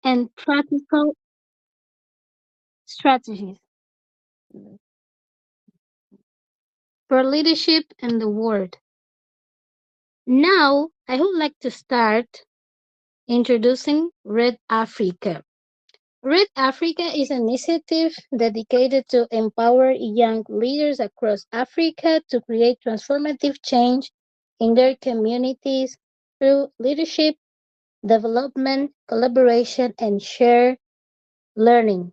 and practical strategies for leadership in the world. Now, I would like to start introducing Red Africa. Red Africa is an initiative dedicated to empower young leaders across Africa to create transformative change in their communities through leadership, development, collaboration, and shared learning.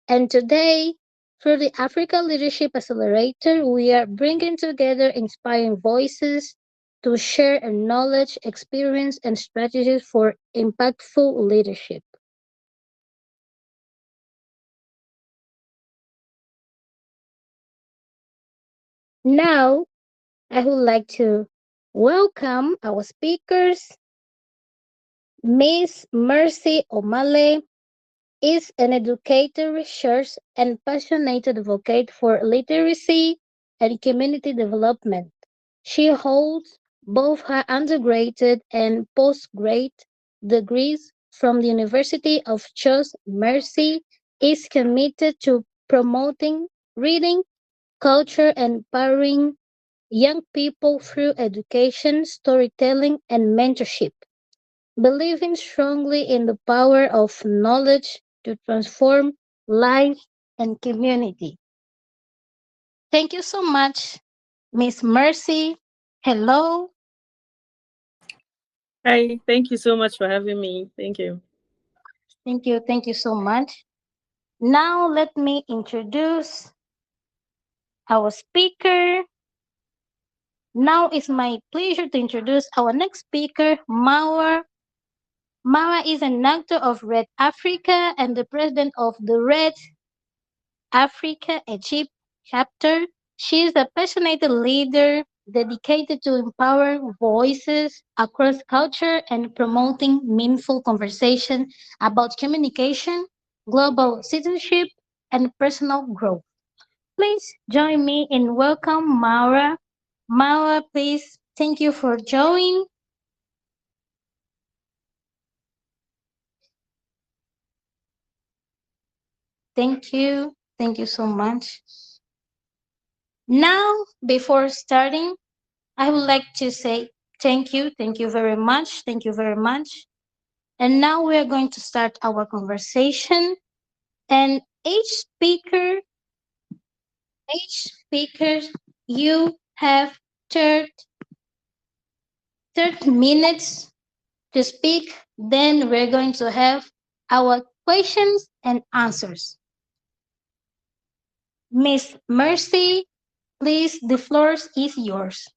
And today, through the Africa Leadership Accelerator, we are bringing together inspiring voices to share knowledge, experience, and strategies for impactful leadership. Now, I would like to welcome our speakers. Miss Mercy Omale is an educator, researcher, and passionate advocate for literacy and community development. She holds both her undergraduate and postgraduate degrees from the University of Jos. Mercy is committed to promoting reading, culture, and empowering young people through education, storytelling, and mentorship, believing strongly in the power of knowledge to transform life and community. Thank you so much, Miss Mercy. Hello. Hi, thank you so much for having me. Thank you. Thank you. Thank you so much. Now let me introduce our speaker. Now it's my pleasure to introduce our next speaker, Marwa. Marwa is an actor of Red Africa and the president of the Red Africa Egypt chapter. She is a passionate leader dedicated to empowering voices across culture and promoting meaningful conversation about communication, global citizenship, and personal growth. Please join me in welcome Mara. Mara, please. Thank you for joining. Thank you. Thank you so much. Now, before starting, I would like to say thank you. Thank you very much. Thank you very much. And now we are going to start our conversation. And each speaker, you have 30 minutes to speak. Then we're going to have our questions and answers. Miss Mercy, please, the floor is yours.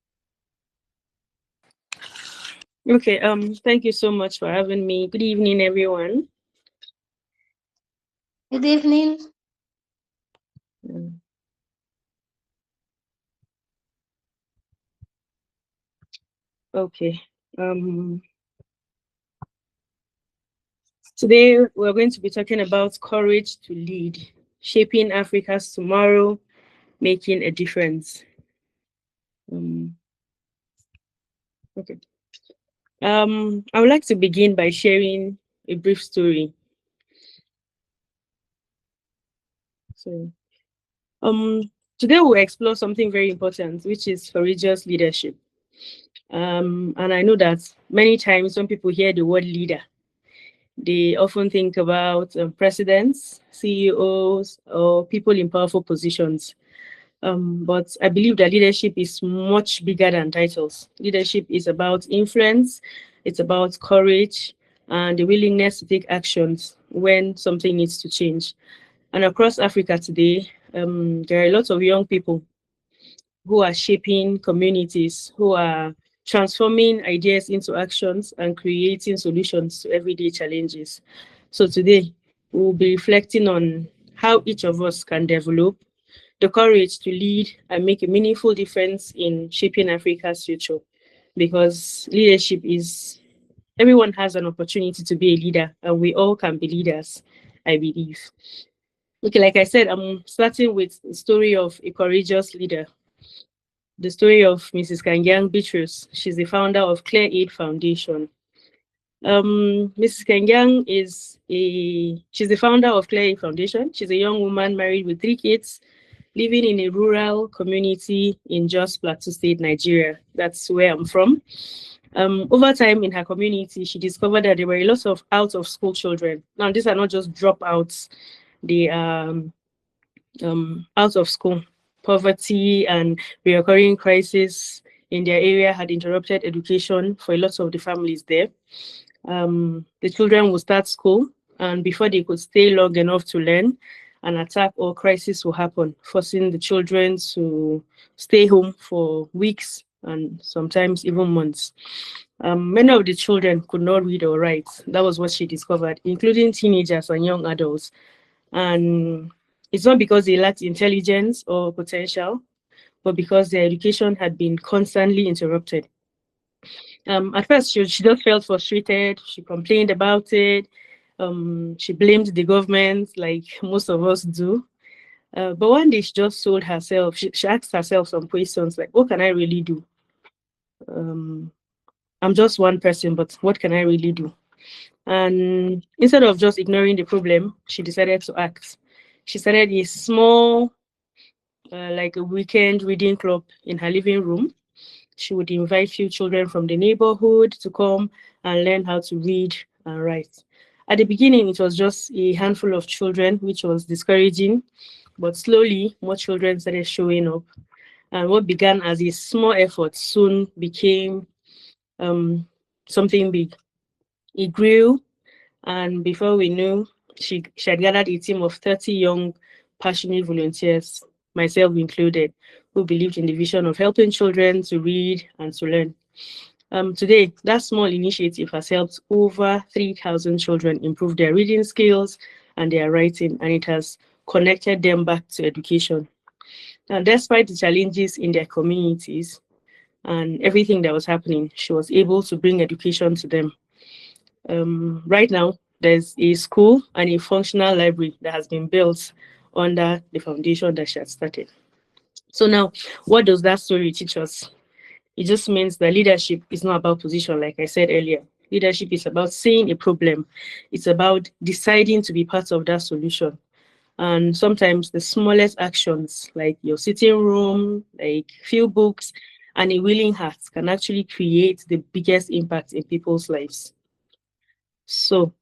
Okay, thank you so much for having me. Good evening, everyone. Good evening. Mm, Okay. Um, Today we're going to be talking about courage to lead, shaping Africa's tomorrow, making a difference. Um, okay. I would like to begin by sharing a brief story. So, today we'll explore something very important, which is courageous leadership. And I know that many times when people hear the word leader, they often think about presidents, CEOs, or people in powerful positions. But I believe that leadership is much bigger than titles. Leadership is about influence, it's about courage, and the willingness to take actions when something needs to change. And across Africa today, there are lots of young people who are shaping communities, who are transforming ideas into actions and creating solutions to everyday challenges. So today, we'll be reflecting on how each of us can develop the courage to lead and make a meaningful difference in shaping Africa's future. Because leadership is, everyone has an opportunity to be a leader, and we all can be leaders, I believe. Okay, like I said, I'm starting with the story of a courageous leader, the story of Mrs. Kangyang Beatrice. She's the founder of Clear Aid Foundation. Mrs. Kengyang she's the founder of Clay Foundation. She's a young woman married with 3 kids, living in a rural community in Jos Plateau State, Nigeria. That's where I'm from. Over time in her community, she discovered that there were a lot of out of school children. Now, these are not just dropouts, they are out of school. Poverty and recurring crisis in their area had interrupted education for a lot of the families there. The children would start school, and before they could stay long enough to learn, an attack or crisis will happen, forcing the children to stay home for weeks and sometimes even months. Many of the children could not read or write. That was what she discovered, including teenagers and young adults. And it's not because they lacked intelligence or potential, but because their education had been constantly interrupted. At first, she just felt frustrated. She complained about it. She blamed the government, like most of us do. But one day, she just told herself, she asked herself some questions like, what can I really do? Um, I'm just one person, but what can I really do? And instead of just ignoring the problem, she decided to act. She started a small, like a weekend reading club in her living room. She would invite few children from the neighborhood to come and learn how to read and write. At the beginning, it was just a handful of children, which was discouraging, but slowly more children started showing up. And what began as a small effort soon became um, something big. It grew, and before we knew, she had gathered a team of 30 young, passionate volunteers, myself included, who believed in the vision of helping children to read and to learn. Today, that small initiative has helped over 3,000 children improve their reading skills and their writing, and it has connected them back to education. And despite the challenges in their communities and everything that was happening, she was able to bring education to them. Right now, there's a school and a functional library that has been built under the foundation that she had started. So now, what does that story teach us? It just means that leadership is not about position, like I said earlier. Leadership is about seeing a problem. It's about deciding to be part of that solution. And sometimes the smallest actions, like your sitting room, like few books, and a willing heart can actually create the biggest impact in people's lives. So,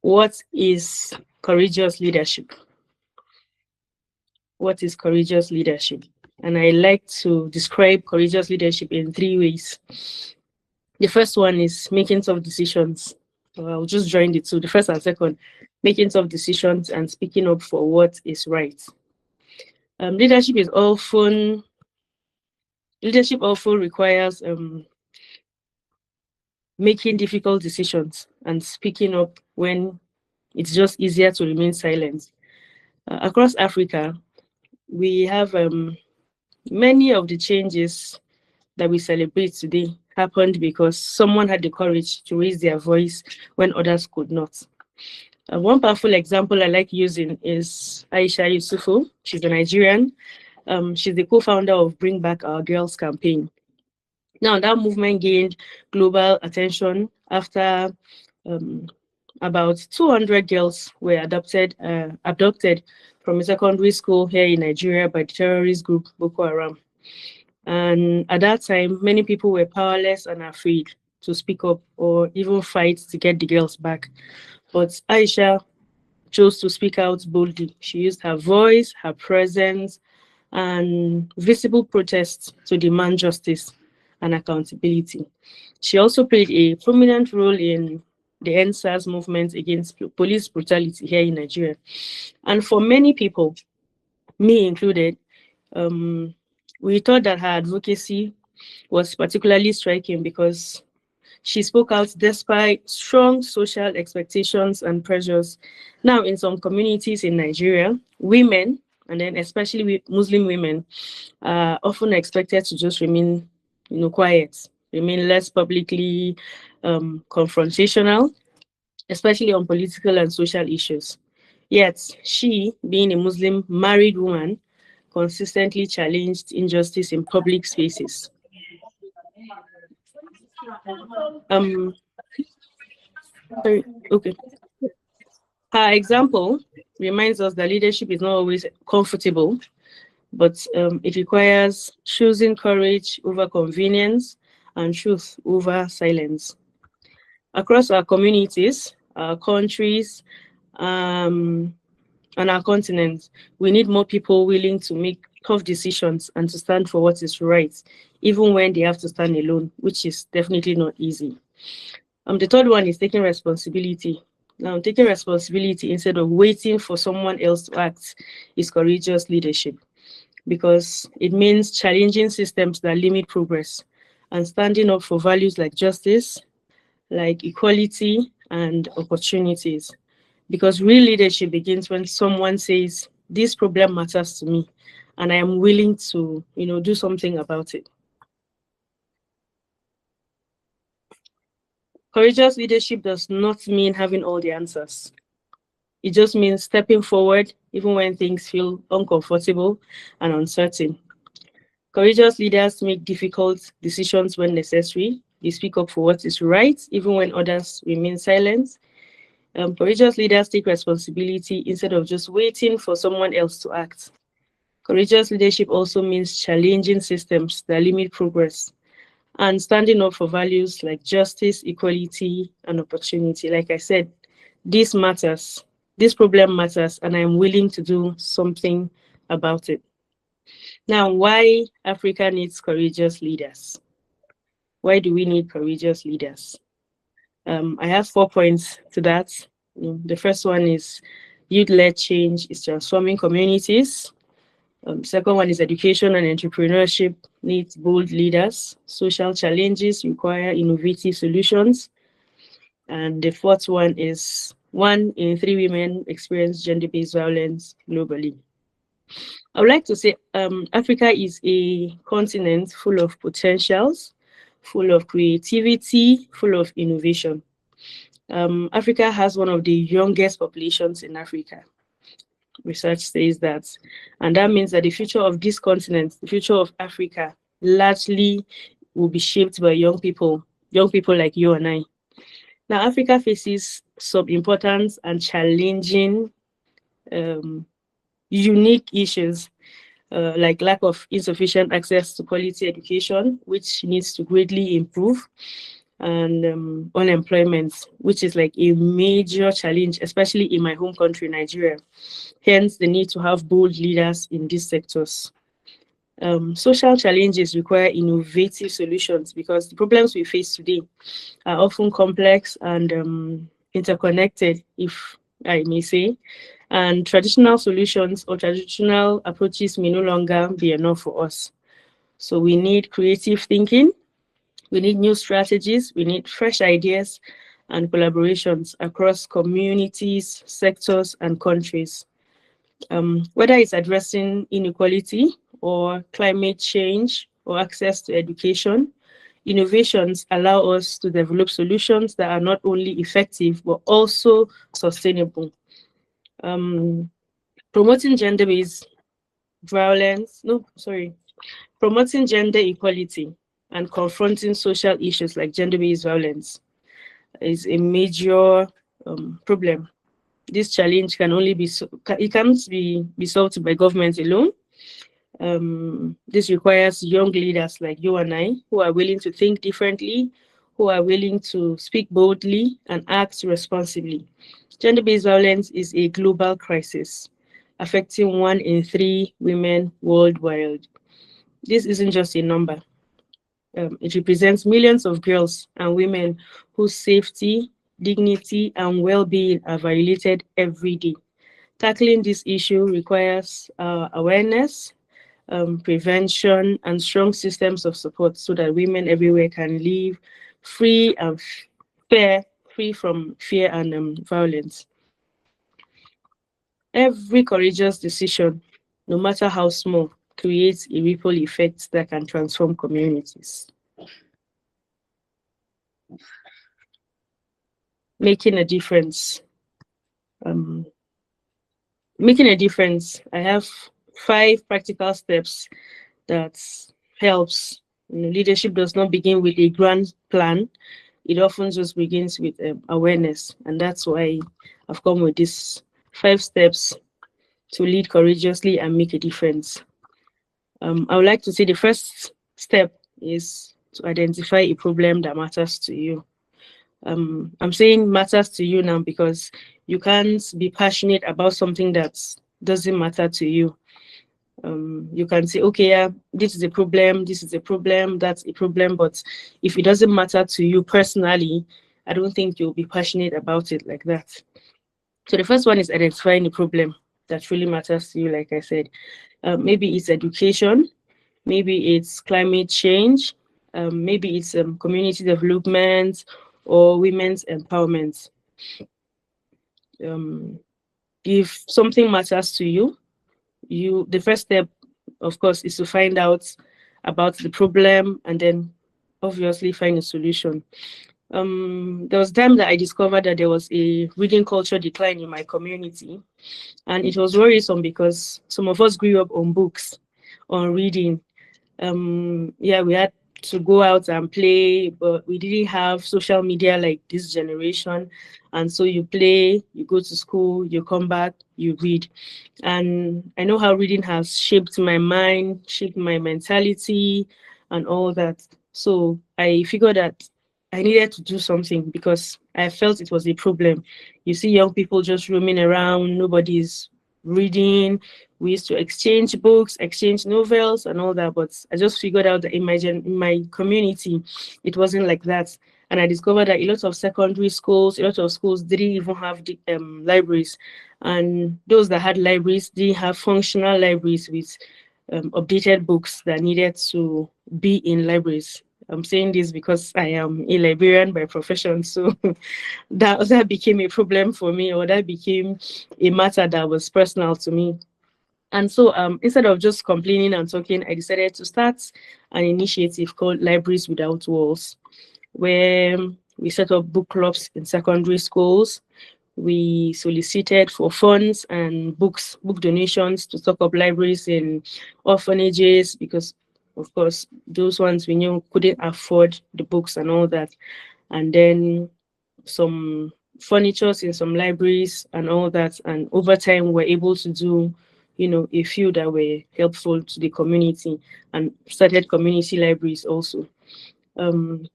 what is courageous leadership? What is courageous leadership? And I like to describe courageous leadership in 3 ways. The first one is making tough decisions. I'll just join the two, the first and second, making tough decisions and speaking up for what is right. Leadership is often Leadership often requires making difficult decisions and speaking up when it's just easier to remain silent. Across Africa, we have many of the changes that we celebrate today happened because someone had the courage to raise their voice when others could not. One powerful example I like using is Aisha Yusufu. She's a Nigerian. She's the co-founder of Bring Back Our Girls campaign. Now, that movement gained global attention after um, about 200 girls were abducted from a secondary school here in Nigeria by the terrorist group Boko Haram. And at that time, many people were powerless and afraid to speak up or even fight to get the girls back. But Aisha chose to speak out boldly. She used her voice, her presence, and visible protests to demand justice and accountability. She also played a prominent role in the NSAS movement against police brutality here in Nigeria. And for many people, me included, we thought that her advocacy was particularly striking because she spoke out despite strong social expectations and pressures. Now, in some communities in Nigeria, women, and then especially Muslim women, are often expected to just remain, quiet, remain less publicly confrontational, especially on political and social issues. Yet, she, being a Muslim married woman, consistently challenged injustice in public spaces. Um, sorry, okay. Her example reminds us that leadership is not always comfortable, but it requires choosing courage over convenience and truth over silence. Across our communities, our countries, um, and our continent, we need more people willing to make tough decisions and to stand for what is right, even when they have to stand alone, which is definitely not easy. The third one is taking responsibility. Now, taking responsibility instead of waiting for someone else to act is courageous leadership because it means challenging systems that limit progress and standing up for values like justice, like equality, and opportunities. Because real leadership begins when someone says, "This problem matters to me, and I am willing to, do something about it." Courageous leadership does not mean having all the answers. It just means stepping forward even when things feel uncomfortable and uncertain. Courageous leaders make difficult decisions when necessary. They speak up for what is right, even when others remain silent. Courageous leaders take responsibility instead of just waiting for someone else to act. Courageous leadership also means challenging systems that limit progress and standing up for values like justice, equality, and opportunity. Like I said, this matters. This problem matters, and I am willing to do something about it. Now, why Africa needs courageous leaders? Why do we need courageous leaders? I have 4 points to that. The first one is youth-led change is transforming communities. Second one is education and entrepreneurship needs bold leaders. Social challenges require innovative solutions. And the fourth one is 1 in 3 women experience gender-based violence globally. I would like to say Africa is a continent full of potentials, full of creativity, full of innovation. Africa has one of the youngest populations in Africa. Research says that. And that means that the future of this continent, the future of Africa, largely will be shaped by young people like you and I. Now, Africa faces some important and challenging, um, unique issues like lack of insufficient access to quality education, which needs to greatly improve, and unemployment, which is like a major challenge, especially in my home country, Nigeria. Hence, the need to have bold leaders in these sectors. Social challenges require innovative solutions because the problems we face today are often complex and interconnected, if I may say. And traditional solutions or traditional approaches may no longer be enough for us. So we need creative thinking, we need new strategies, we need fresh ideas and collaborations across communities, sectors, and countries. Whether it's addressing inequality or climate change or access to education, innovations allow us to develop solutions that are not only effective but also sustainable. Um, promoting gender-based violence, no, sorry, promoting gender equality and confronting social issues like gender-based violence is a major problem. This challenge can only be it can't be solved by government alone. This requires young leaders like you and I who are willing to think differently, who are willing to speak boldly and act responsibly. Gender-based violence is a global crisis affecting 1 in 3 women worldwide. This isn't just a number. It represents millions of girls and women whose safety, dignity, and well-being are violated every day. Tackling this issue requires awareness, prevention, and strong systems of support so that women everywhere can live free and fair, free from fear and violence. Every courageous decision, no matter how small, creates a ripple effect that can transform communities. Making a difference. Um, making a difference. I have 5 practical steps that helps Leadership does not begin with a grand plan. It often just begins with awareness. And that's why I've come with these 5 steps to lead courageously and make a difference. I would like to say the first step is to identify a problem that matters to you. I'm saying matters to you now because you can't be passionate about something that doesn't matter to you. You can say, okay, yeah, this is a problem, this is a problem, that's a problem, but if it doesn't matter to you personally, I don't think you'll be passionate about it like that. So the first one is identifying the problem that really matters to you, like I said. Maybe it's education, maybe it's climate change, maybe it's community development or women's empowerment. Um, if something matters to you, the first step, of course, is to find out about the problem and then obviously find a solution. There was a time that I discovered that there was a reading culture decline in my community, and it was worrisome because some of us grew up on books, on reading. Yeah, we had to go out and play, but we didn't have social media like this generation. And so you play, you go to school, you come back, you read. And I know how reading has shaped my mind, shaped my mentality, and all that. So I figured that I needed to do something because I felt it was a problem. You see young people just roaming around, nobody's reading. We used to exchange books, exchange novels, and all that. But I just figured out that in my community, it wasn't like that. And I discovered that a lot of secondary schools, a lot of schools didn't even have the, libraries. And those that had libraries didn't have functional libraries with updated books that needed to be in libraries. I'm saying this because I am a librarian by profession, so that became a problem for me, or that became a matter that was personal to me. And so instead of just complaining and talking, I decided to start an initiative called Libraries Without Walls, where we set up book clubs in secondary schools. We solicited for funds and book donations to stock up libraries in orphanages because, of course, those ones we knew couldn't afford the books and all that. And then some furnitures in some libraries and all that. And over time, we're able to do, a few that were helpful to the community and started community libraries also. Um,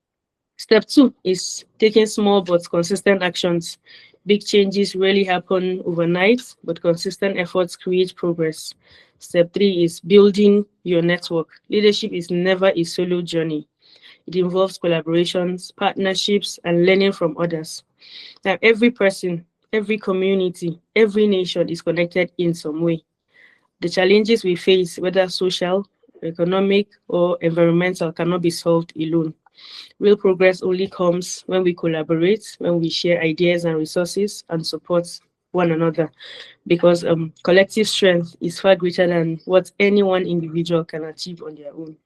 Step 2 is taking small but consistent actions. Big changes rarely happen overnight, but consistent efforts create progress. Step 3 is building your network. Leadership is never a solo journey. It involves collaborations, partnerships, and learning from others. Now, every person, every community, every nation is connected in some way. The challenges we face, whether social, economic, or environmental, cannot be solved alone. Real progress only comes when we collaborate, when we share ideas and resources and support one another, because collective strength is far greater than what any one individual can achieve on their own.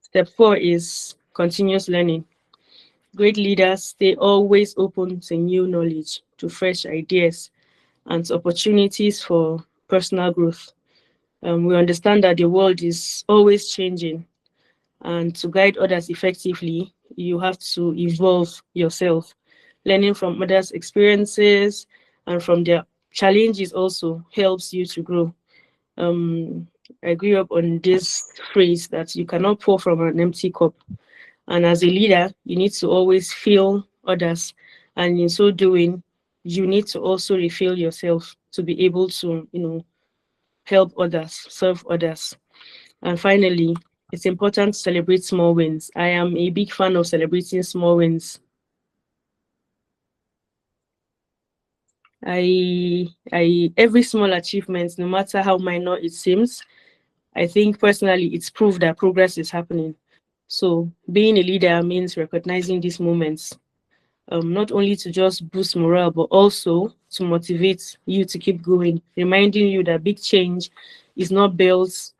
Step 4 is continuous learning. Great leaders stay always open to new knowledge, to fresh ideas, and to opportunities for personal growth. We understand that the world is always changing, and to guide others effectively, you have to evolve yourself, learning from others' experiences and from their challenges also helps you to grow. Um, I grew up on this phrase that you cannot pour from an empty cup. And as a leader, you need to always feel others. And in so doing, you need to also refill yourself to be able to, help others, serve others. And finally, it's important to celebrate small wins. I am a big fan of celebrating small wins. Every small achievement, no matter how minor it seems, I think personally it's proof that progress is happening. So being a leader means recognizing these moments, not only to just boost morale, but also to motivate you to keep going, reminding you that big change is not built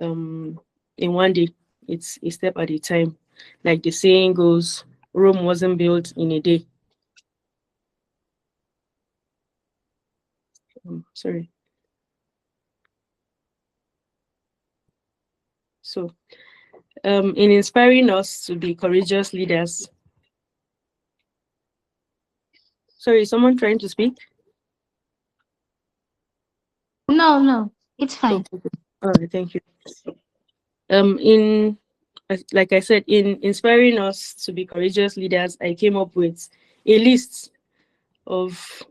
um, in one day, it's a step at a time. Like the saying goes, Rome wasn't built in a day. Sorry. So In inspiring us to be courageous leaders. Sorry, is someone trying to speak? No, no, it's fine. Okay. All right, thank you. In like I said, in inspiring us to be courageous leaders, I came up with a list of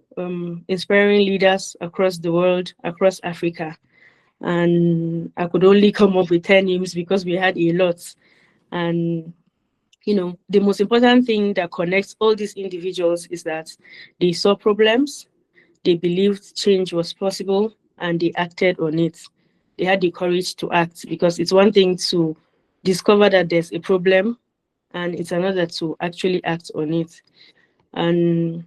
inspiring leaders across the world, across Africa, and I could only come up with 10 names because we had a lot. And the most important thing that connects all these individuals is that they saw problems, they believed change was possible, and they acted on it. They had the courage to act, because it's one thing to discover that there's a problem, and it's another to actually act on it. And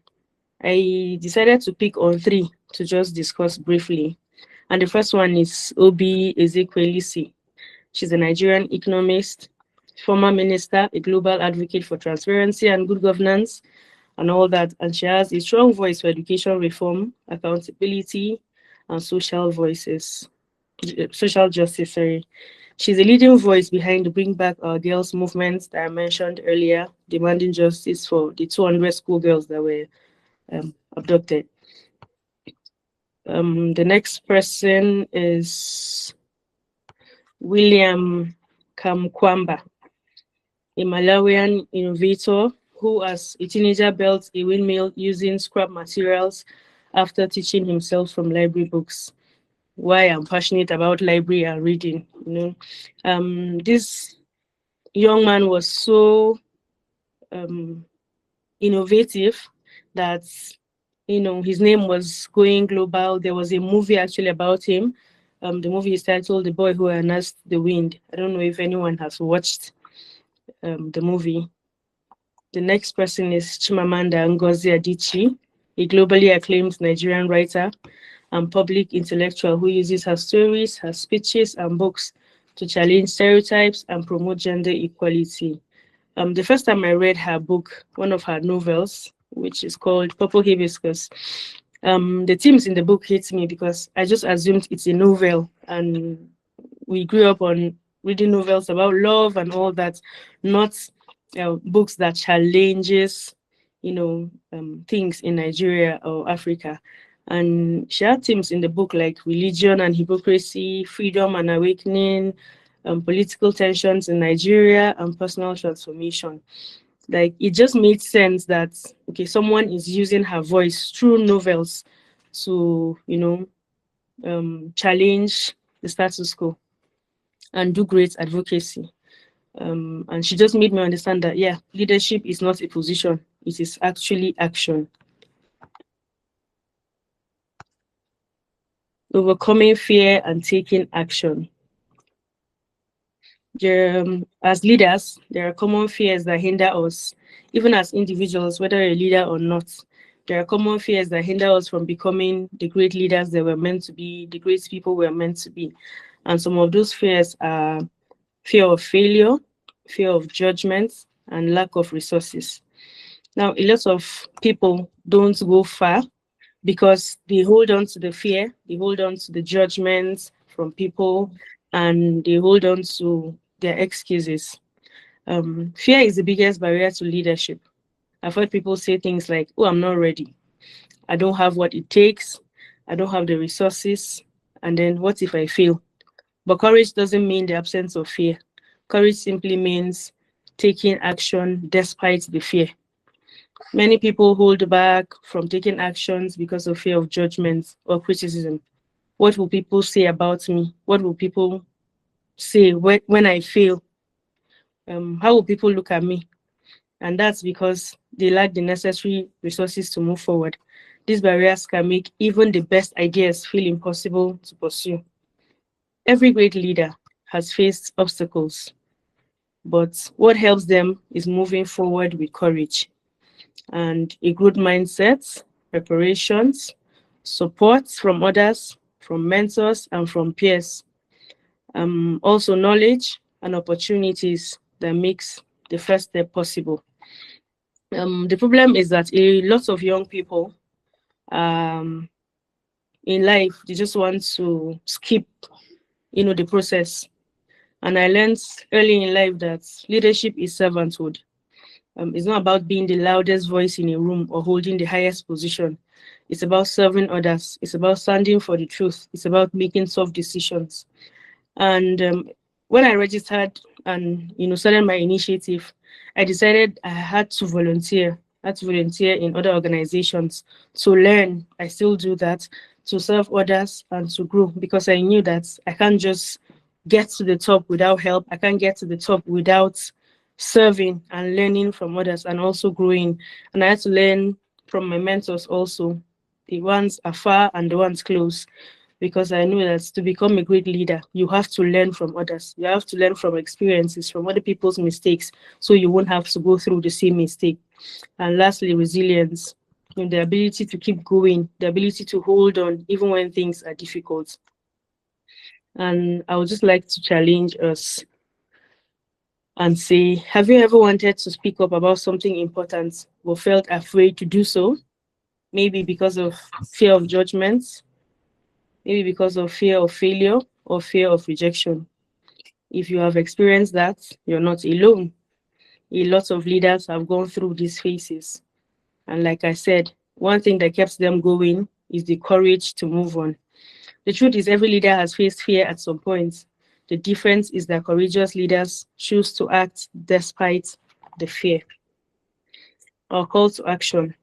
I decided to pick on three to just discuss briefly. And the first one is Obi Ezekwelisi. She's a Nigerian economist, former minister, a global advocate for transparency and good governance, and all that. And she has a strong voice for education reform, accountability, and social justice. Sorry. She's a leading voice behind the Bring Back Our Girls movement that I mentioned earlier, demanding justice for the 200 schoolgirls that were abducted. The next person is William Kamkwamba, a Malawian innovator who, as a teenager, built a windmill using scrap materials after teaching himself from library books. Why I'm passionate about library and reading, this young man was so innovative that his name was going global. There was a movie actually about him. The movie is titled "The Boy Who Harnessed the Wind." I don't know if anyone has watched the movie. The next person is Chimamanda Ngozi Adichie, a globally acclaimed Nigerian writer and public intellectual who uses her stories, her speeches, and books to challenge stereotypes and promote gender equality. The first time I read her book, one of her novels, which is called Purple Hibiscus, the themes in the book hit me because I just assumed it's a novel, and we grew up on reading novels about love and all that, not books that challenges, things in Nigeria or Africa. And she had themes in the book like religion and hypocrisy, freedom and awakening, political tensions in Nigeria, and personal transformation. Like, it just made sense that, okay, someone is using her voice through novels to, challenge the status quo and do great advocacy. And she just made me understand that, yeah, leadership is not a position, it is actually action. Overcoming fear and taking action. As leaders, there are common fears that hinder us, even as individuals, whether a leader or not. There are common fears that hinder us from becoming the great leaders that we're meant to be, the great people we're meant to be. And some of those fears are fear of failure, fear of judgment, and lack of resources. Now, a lot of people don't go far because they hold on to the fear, they hold on to the judgments from people, and they hold on to their excuses. Fear is the biggest barrier to leadership. I've heard people say things like, "Oh, I'm not ready. I don't have what it takes. I don't have the resources. And then what if I fail?" But courage doesn't mean the absence of fear. Courage simply means taking action despite the fear. Many people hold back from taking actions because of fear of judgment or criticism. What will people say about me? What will people say when I fail? How will people look at me? And that's because they lack the necessary resources to move forward. These barriers can make even the best ideas feel impossible to pursue. Every great leader has faced obstacles, but what helps them is moving forward with courage and a good mindset, preparations, support from others, from mentors, and from peers. Also, knowledge and opportunities that makes the first step possible. The problem is that a lot of young people um, in life, they just want to skip, the process. And I learned early in life that leadership is servanthood. It's not about being the loudest voice in a room or holding the highest position. It's about serving others. It's about standing for the truth. It's about making soft decisions. And when I registered and started my initiative, I decided I had to volunteer. I had to volunteer in other organizations to learn. I still do that, to serve others and to grow, because I knew that I can't just get to the top without help. I can't get to the top without serving and learning from others and also growing. And I had to learn from my mentors also, the ones afar and the ones close, because I know that to become a great leader, you have to learn from others. You have to learn from experiences, from other people's mistakes, so you won't have to go through the same mistake. And lastly, resilience, the ability to keep going, the ability to hold on even when things are difficult. And I would just like to challenge us and say, have you ever wanted to speak up about something important but felt afraid to do so? Maybe because of fear of judgment, maybe because of fear of failure or fear of rejection. If you have experienced that, you're not alone. A lot of leaders have gone through these phases. And like I said, one thing that keeps them going is the courage to move on. The truth is, every leader has faced fear at some point. The difference is that courageous leaders choose to act despite the fear. Our call to action.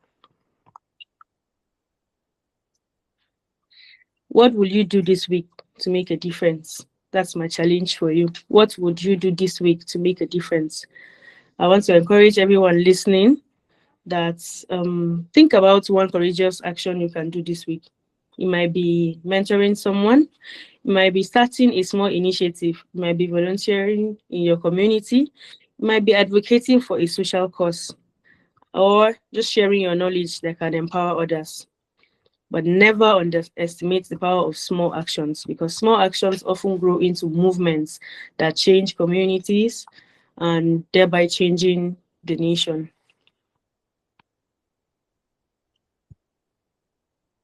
What will you do this week to make a difference? That's my challenge for you. What would you do this week to make a difference? I want to encourage everyone listening that think about one courageous action you can do this week. It might be mentoring someone, it might be starting a small initiative, it might be volunteering in your community, it might be advocating for a social cause, or just sharing your knowledge that can empower others. But never underestimate the power of small actions, because small actions often grow into movements that change communities and thereby changing the nation.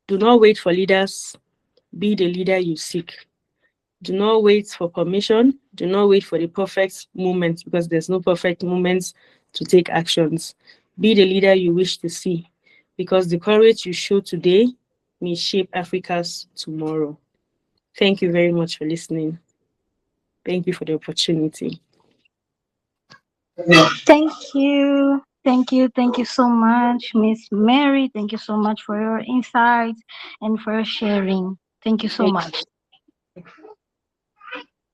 Do not wait for leaders, be the leader you seek. Do not wait for permission. Do not wait for the perfect moment, because there's no perfect moments to take actions. Be the leader you wish to see, because the courage you show today may shape Africa's tomorrow. Thank you very much for listening. Thank you for the opportunity. Thank you. Thank you. Thank you so much, Miss Mary. Thank you so much for your insights and for sharing. Thank you so Thank much.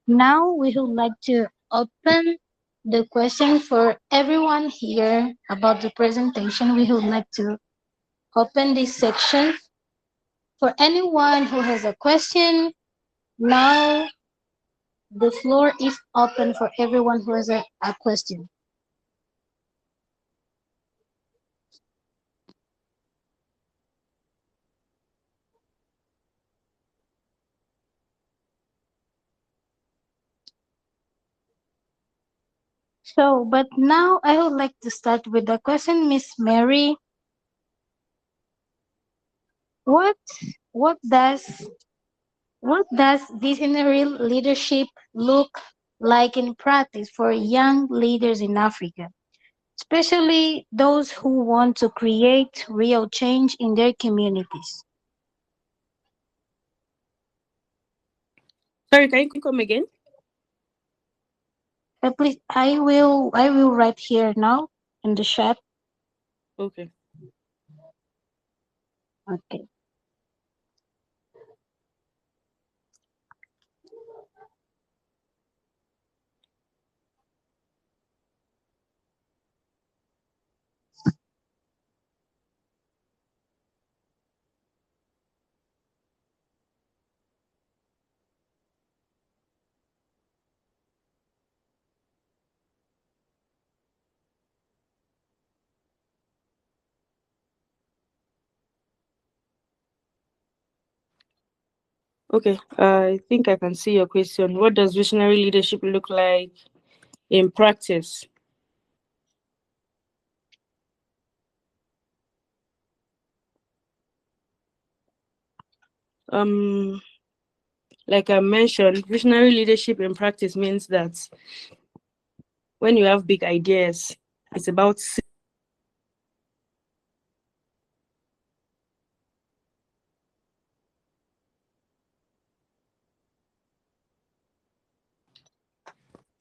Now we would like to open the question for everyone here about the presentation. We would like to open this section for anyone who has a question. Now the floor is open for everyone who has a question. So, but now I would like to start with the question, Miss Mary. What what does what does visionary leadership look like in practice for young leaders in Africa, especially those who want to create real change in their communities? Sorry, can you come again? Please, I will write here now in the chat. Okay. Okay. Okay. I think I can see your question. What does visionary leadership look like in practice? Um, Like I mentioned, visionary leadership in practice means that when you have big ideas, it's about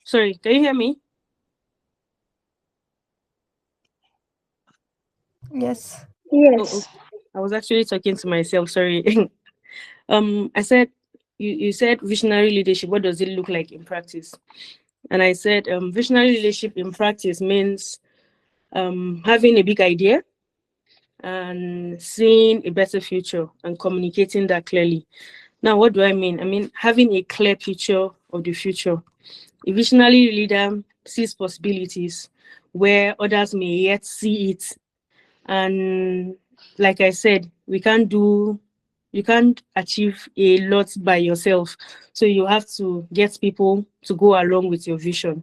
sorry, can you hear me? Yes. Oh, oh, Yes. I was actually talking to myself. Sorry. I said you said visionary leadership. What does it look like in practice? And I said visionary leadership in practice means having a big idea and seeing a better future and communicating that clearly. Now, what do I mean? I mean having a clear picture of the future. A visionary leader sees possibilities where others may yet see it. And like I said, you can't achieve a lot by yourself. So you have to get people to go along with your vision.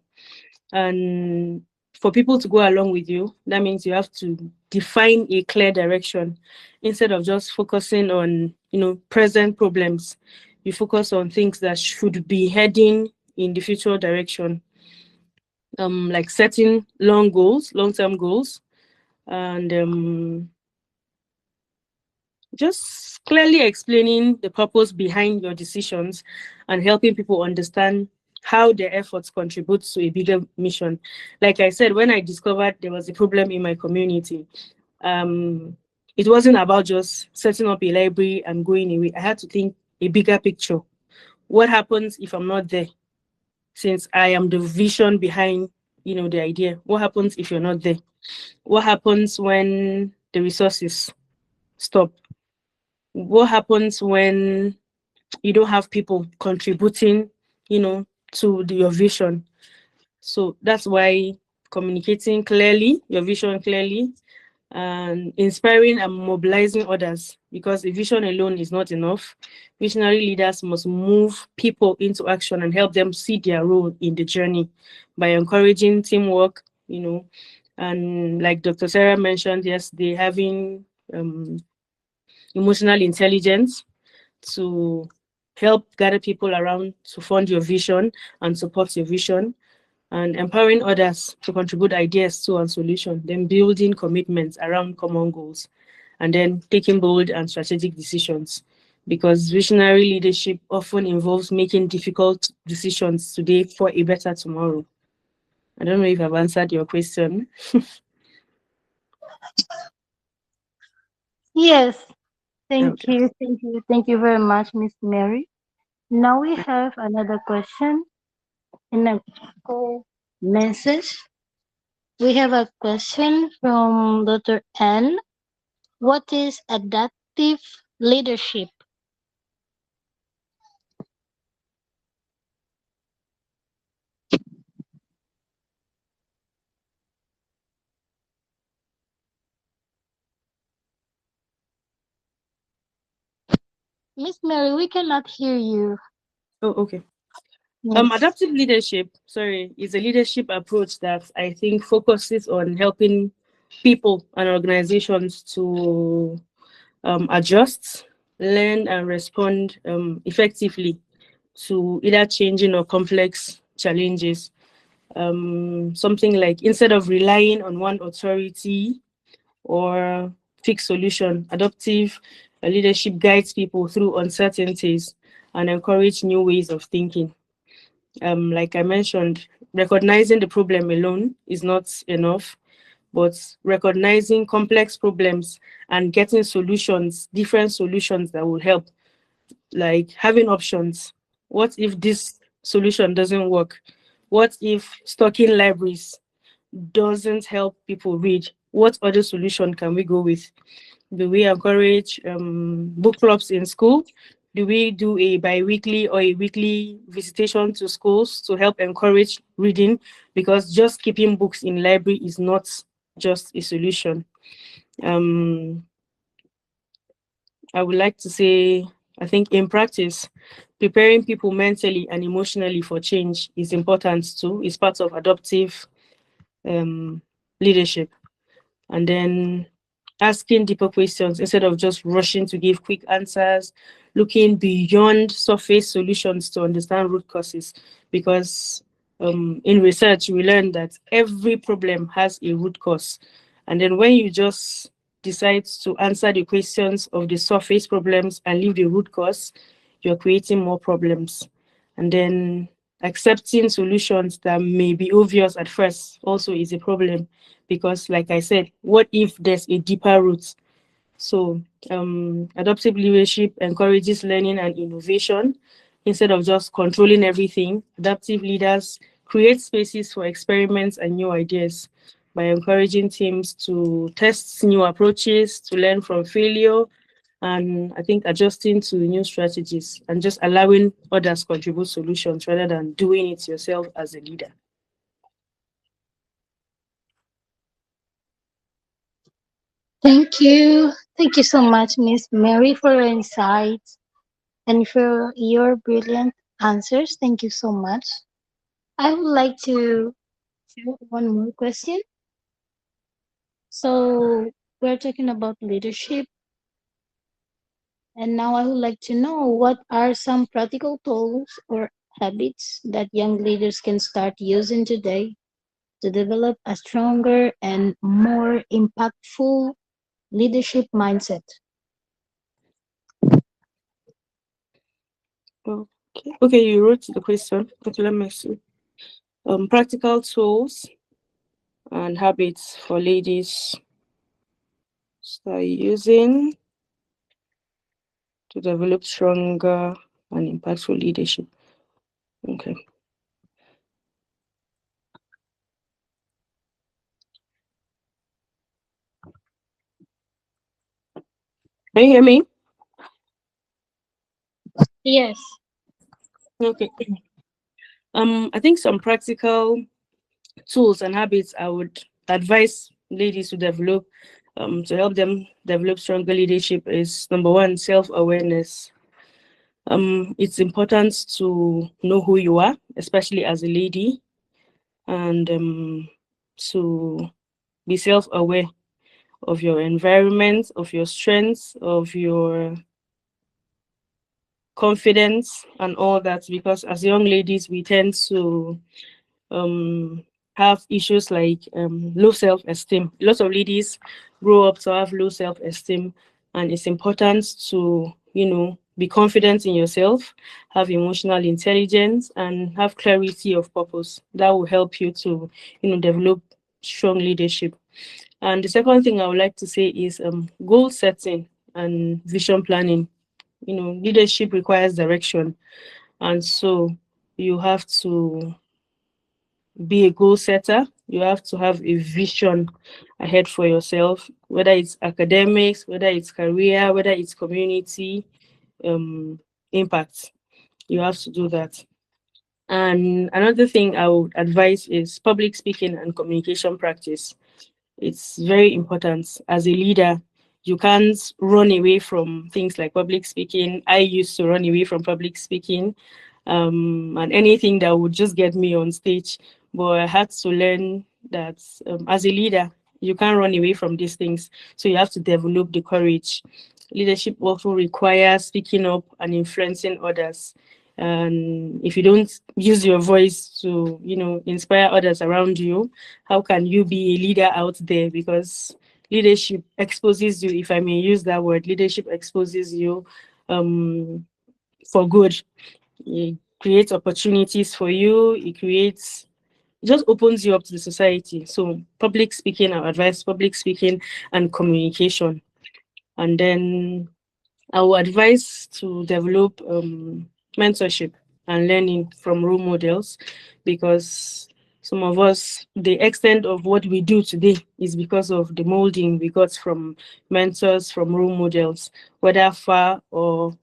And for people to go along with you, that means you have to define a clear direction instead of just focusing on, present problems. You focus on things that should be heading in the future direction, like setting long-term goals, and just clearly explaining the purpose behind your decisions and helping people understand how their efforts contribute to a bigger mission. Like I said, when I discovered there was a problem in my community, um, it wasn't about just setting up a library and going away. I had to think a bigger picture. What happens if I'm not there? Since I am the vision behind, the idea. What happens if you're not there? What happens when the resources stop? What happens when you don't have people contributing, your vision? So that's why communicating clearly, your vision clearly, and inspiring and mobilizing others, because a vision alone is not enough. Visionary leaders must move people into action and help them see their role in the journey by encouraging teamwork, and like Dr. Sarah mentioned yesterday, having emotional intelligence to help gather people around to fund your vision and support your vision, and empowering others to contribute ideas to and solution, then building commitments around common goals, and then taking bold and strategic decisions. Because visionary leadership often involves making difficult decisions today for a better tomorrow. I don't know if I've answered your question. Yes. Thank Okay. you. Thank you. Thank you very much, Miss Mary. Now we have another question in a call message. We have a question from Dr. N. What is adaptive leadership? Miss Mary, we cannot hear you. Oh, okay. Yes. Adaptive leadership, sorry, is a leadership approach that I think focuses on helping people and organizations to adjust, learn, and respond effectively to either changing or complex challenges. Something like instead of relying on one authority or fixed solution, adaptive leadership guides people through uncertainties and encourage new ways of thinking. Like I mentioned, recognizing the problem alone is not enough, but recognizing complex problems and getting solutions, different solutions that will help, like having options. What if this solution doesn't work? What if stocking libraries doesn't help people read? What other solution can we go with? Do we encourage book clubs in school? Do we do a bi-weekly or a weekly visitation to schools to help encourage reading? Because just keeping books in library is not just a solution. Um, I would like to say, I think in practice, preparing people mentally and emotionally for change is important too. It's part of adaptive um, leadership. And then asking deeper questions instead of just rushing to give quick answers, looking beyond surface solutions to understand root causes, because in research we learned that every problem has a root cause, and then when you just decide to answer the questions of the surface problems and leave the root cause, you're creating more problems. And then accepting solutions that may be obvious at first also is a problem, because like I said, what if there's a deeper root? So adaptive leadership encourages learning and innovation instead of just controlling everything. Adaptive leaders create spaces for experiments and new ideas by encouraging teams to test new approaches, to learn from failure, and I think adjusting to new strategies and just allowing others contribute solutions rather than doing it yourself as a leader. Thank you. Thank you so much, Miss Mary, for your insights and for your brilliant answers. Thank you so much. I would like to share one more question. So, we're talking about leadership, and now I would like to know what are some practical tools or habits that young leaders can start using today to develop a stronger and more impactful leadership mindset. Okay, you wrote the question. Okay, let me see. Practical tools and habits for ladies start using to develop stronger and impactful leadership. Okay. Can you hear me? Yes. Okay. I think some practical tools and habits I would advise ladies to develop to help them develop stronger leadership is number one, self-awareness. It's important to know who you are, especially as a lady, and to be self-aware of your environment, of your strengths, of your confidence, and all that. Because as young ladies, we tend to um, have issues like low self-esteem. Lots of ladies grow up to have low self-esteem, and it's important to, be confident in yourself, have emotional intelligence, and have clarity of purpose. That will help you to, develop strong leadership. And the second thing I would like to say is goal setting and vision planning. Leadership requires direction, and so you have to be a goal setter. You have to have a vision ahead for yourself, whether it's academics, whether it's career, whether it's community um, impact. You have to do that. And another thing I would advise is public speaking and communication practice. It's very important. As a leader, you can't run away from things like public speaking. I used to run away from public speaking and anything that would just get me on stage. But I had to learn that as a leader, you can't run away from these things. So you have to develop the courage. Leadership also requires speaking up and influencing others. And if you don't use your voice to, inspire others around you, how can you be a leader out there? Because leadership exposes you, if I may use that word, leadership exposes you um, for good. It creates opportunities for you. It just opens you up to the society. So public speaking, I advise public speaking and communication. And then I would advise to develop mentorship and learning from role models, because some of us, the extent of what we do today is because of the molding we got from mentors, from role models, whether far or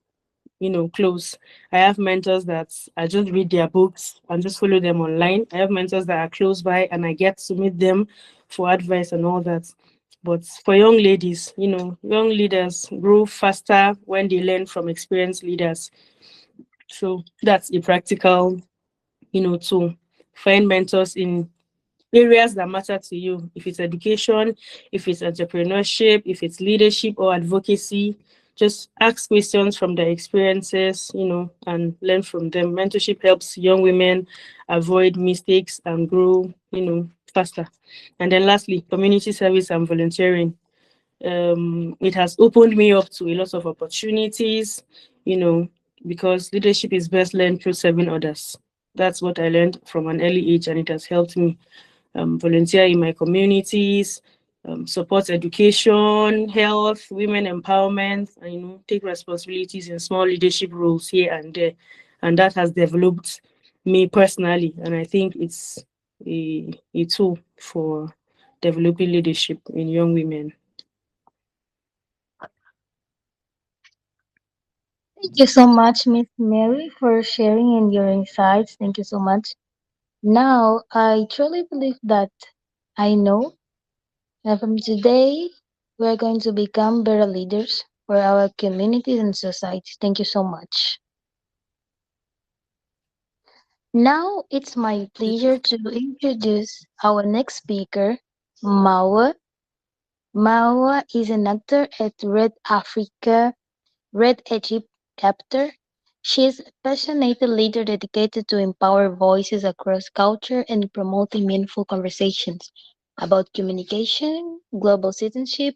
close. I have mentors that I just read their books and just follow them online. I have mentors that are close by and I get to meet them for advice and all that. But for young ladies, young leaders grow faster when they learn from experienced leaders. So that's a practical, tool. Find mentors in areas that matter to you. If it's education, if it's entrepreneurship, if it's leadership or advocacy, just ask questions from their experiences, and learn from them. Mentorship helps young women avoid mistakes and grow, faster. And then lastly, community service and volunteering. It has opened me up to a lot of opportunities, you know, because leadership is best learned through serving others. That's what I learned from an early age, and it has helped me volunteer in my communities, support education, health, women empowerment, and take responsibilities in small leadership roles here and there. And that has developed me personally, and I think it's a tool for developing leadership in young women. Thank you so much, Miss Mary, for sharing and your insights. Thank you so much. Now, I truly believe that I know that from today, we are going to become better leaders for our communities and society. Thank you so much. Now, it's my pleasure to introduce our next speaker, Marwa. Marwa is an actor at Red Egypt chapter. She is a passionate leader dedicated to empower voices across culture and promoting meaningful conversations about communication, global citizenship,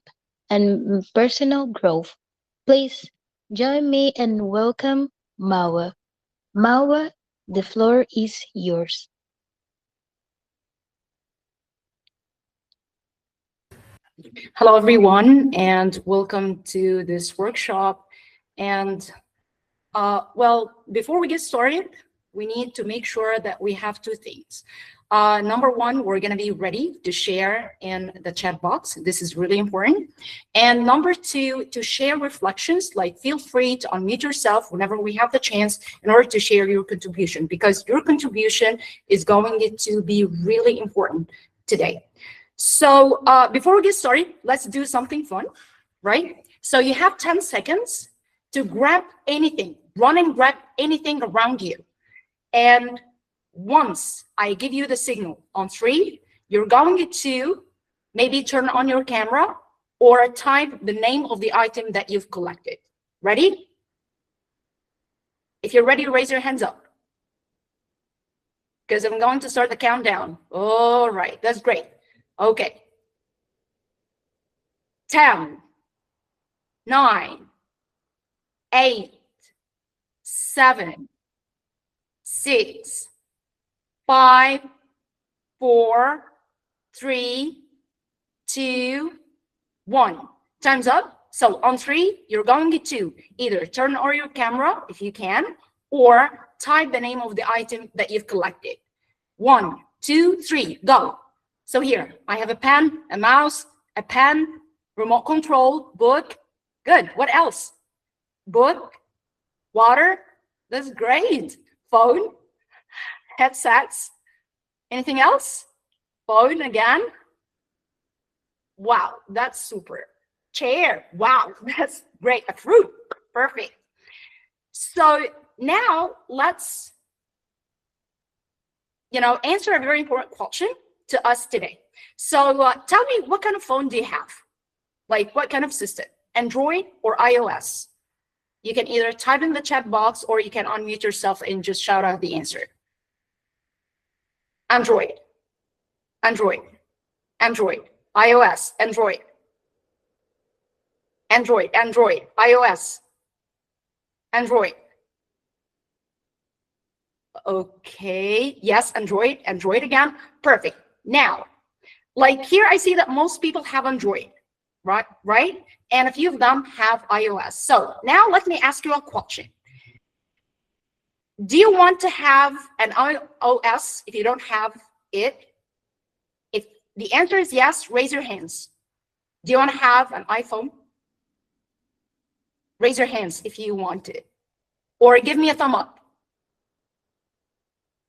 and personal growth. Please join me and welcome Marwa. Marwa, the floor is yours. Hello, everyone, and welcome to this workshop. And before we get started, we need to make sure that we have two things. Number one, we're going to be ready to share in the chat box. This is really important. And number two, to share reflections, like feel free to unmute yourself whenever we have the chance in order to share your contribution, because your contribution is going to be really important today. So before we get started, let's do something fun, right? So you have 10 seconds to grab anything, run and grab anything around you. And once I give you the signal on 3, you're going to maybe turn on your camera or type the name of the item that you've collected. Ready? If you're ready, raise your hands up, because I'm going to start the countdown. All right, that's great. Okay. 10, 9, 8, 7, 6, 5, 4, 3, 2, 1. Time's up. So on 3, you're going to either turn on your camera if you can, or type the name of the item that you've collected. 1, 2, 3, go. So here, I have a pen, a mouse, a pen, remote control, book. Good. What else? Book, water. That's great. Phone, headsets. Anything else? Phone again. Wow, that's super. Chair. Wow, that's great. A fruit. Perfect. So now let's, answer a very important question to us today. So tell me, what kind of phone do you have? Like, what kind of system? Android or iOS? You can either type in the chat box or you can unmute yourself and just shout out the answer. Android, Android, Android, iOS, Android, Android, Android, iOS, Android. Okay, yes, Android, Android again. Perfect. Now, like here, I see that most people have Android, right? And a few of them have iOS. So now let me ask you a question. Do you want to have an iOS if you don't have it? If the answer is yes, raise your hands. Do you want to have an iPhone? Raise your hands if you want it. Or give me a thumb up.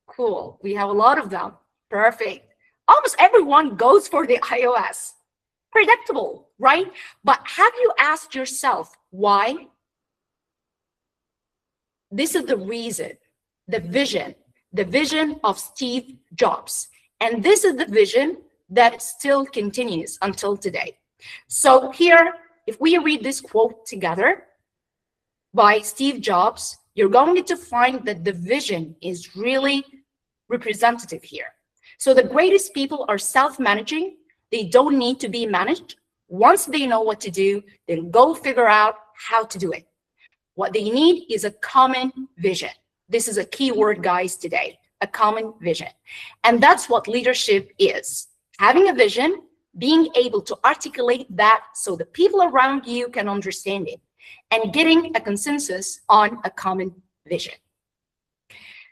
Cool. We have a lot of them. Perfect. Almost everyone goes for the iOS. Predictable, right? But have you asked yourself why? This is the reason, the vision of Steve Jobs. And this is the vision that still continues until today. So here, if we read this quote together, by Steve Jobs, you're going to find that the vision is really representative here. So the greatest people are self-managing. They don't need to be managed. Once they know what to do, then go figure out how to do it. What they need is a common vision. This is a key word, guys, today, a common vision. And that's what leadership is. Having a vision, being able to articulate that so the people around you can understand it, and getting a consensus on a common vision.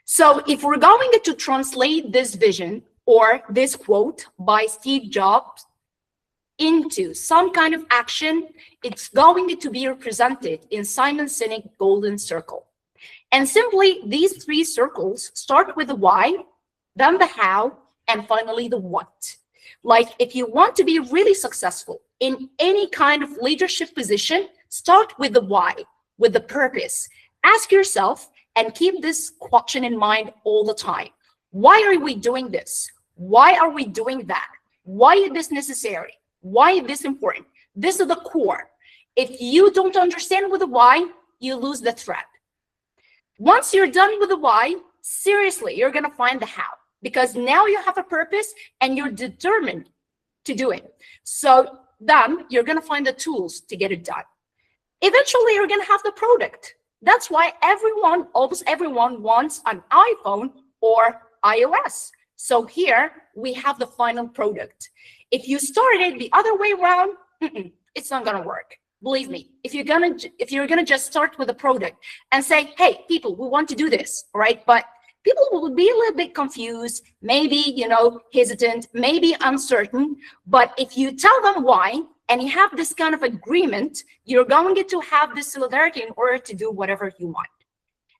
So if we're going to translate this vision or this quote by Steve Jobs into some kind of action, it's going to be represented in Simon Sinek Golden Circle. And simply, these three circles start with the why, then the how, and finally the what. Like, if you want to be really successful in any kind of leadership position, start with the why, with the purpose. Ask yourself and keep this question in mind all the time. Why are we doing this? Why are we doing that? Why is this necessary? Why is this important? This is the core. If you don't understand with the why, you lose the thread. Once you're done with the why, seriously, you're going to find the how, because now you have a purpose and you're determined to do it. So then you're going to find the tools to get it done. Eventually, you're going to have the product. That's why almost everyone wants an iPhone or iOS. So here we have the final product. If you started the other way around, it's not going to work. Believe me, if you're gonna just start with a product and say, hey, people, we want to do this, all right? But people will be a little bit confused, maybe, hesitant, maybe uncertain. But if you tell them why, and you have this kind of agreement, you're going to have this solidarity in order to do whatever you want.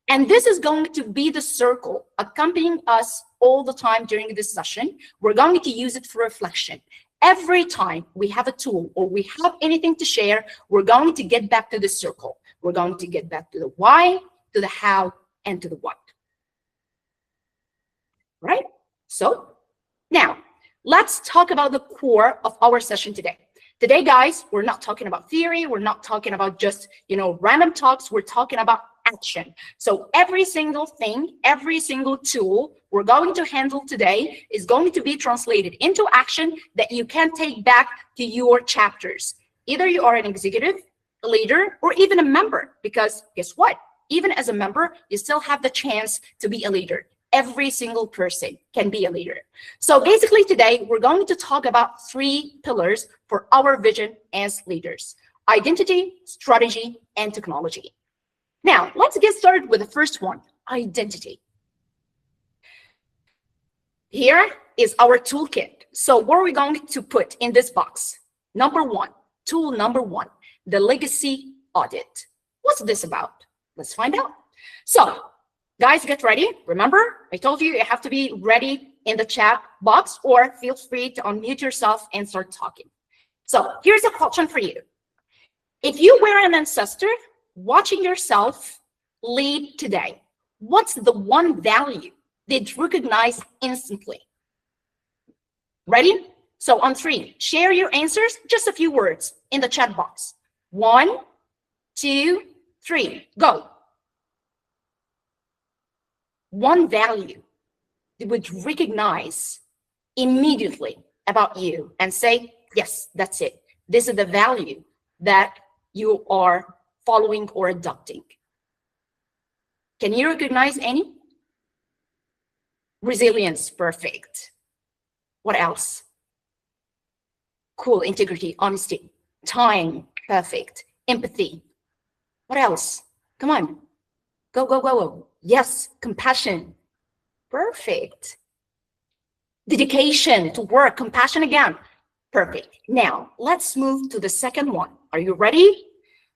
And this is going to be the circle accompanying us all the time during this session. We're going to use it for reflection. Every time we have a tool or we have anything to share, we're going to get back to the circle. We're going to get back to the why, to the how, and to the what. Right? So now let's talk about the core of our session today. Today, guys, we're not talking about theory. We're not talking about just, random talks. We're talking about action. So every single thing, every single tool we're going to handle today is going to be translated into action that you can take back to your chapters. Either you are an executive, a leader, or even a member, because guess what? Even as a member, you still have the chance to be a leader. Every single person can be a leader. So basically today, we're going to talk about 3 pillars for our vision as leaders: identity, strategy, and technology. Now, let's get started with the first one, identity. Here is our toolkit. So what are we going to put in this box? Tool number one, the legacy audit. What's this about? Let's find out. So guys, get ready. Remember, I told you have to be ready in the chat box, or feel free to unmute yourself and start talking. So here's a question for you. If you were an ancestor watching yourself lead today, what's the one value they'd recognize instantly? Ready? So on 3, share your answers, just a few words in the chat box. 1, 2, 3, go. One value they would recognize immediately about you and say, yes, that's it. This is the value that you are following or adopting. Can you recognize any? Resilience, perfect. What else? Cool, integrity, honesty, time, perfect. Empathy. What else? Come on. Go, go, go. Yes, compassion. Perfect. Dedication to work, compassion again. Perfect. Now, let's move to the second one. Are you ready?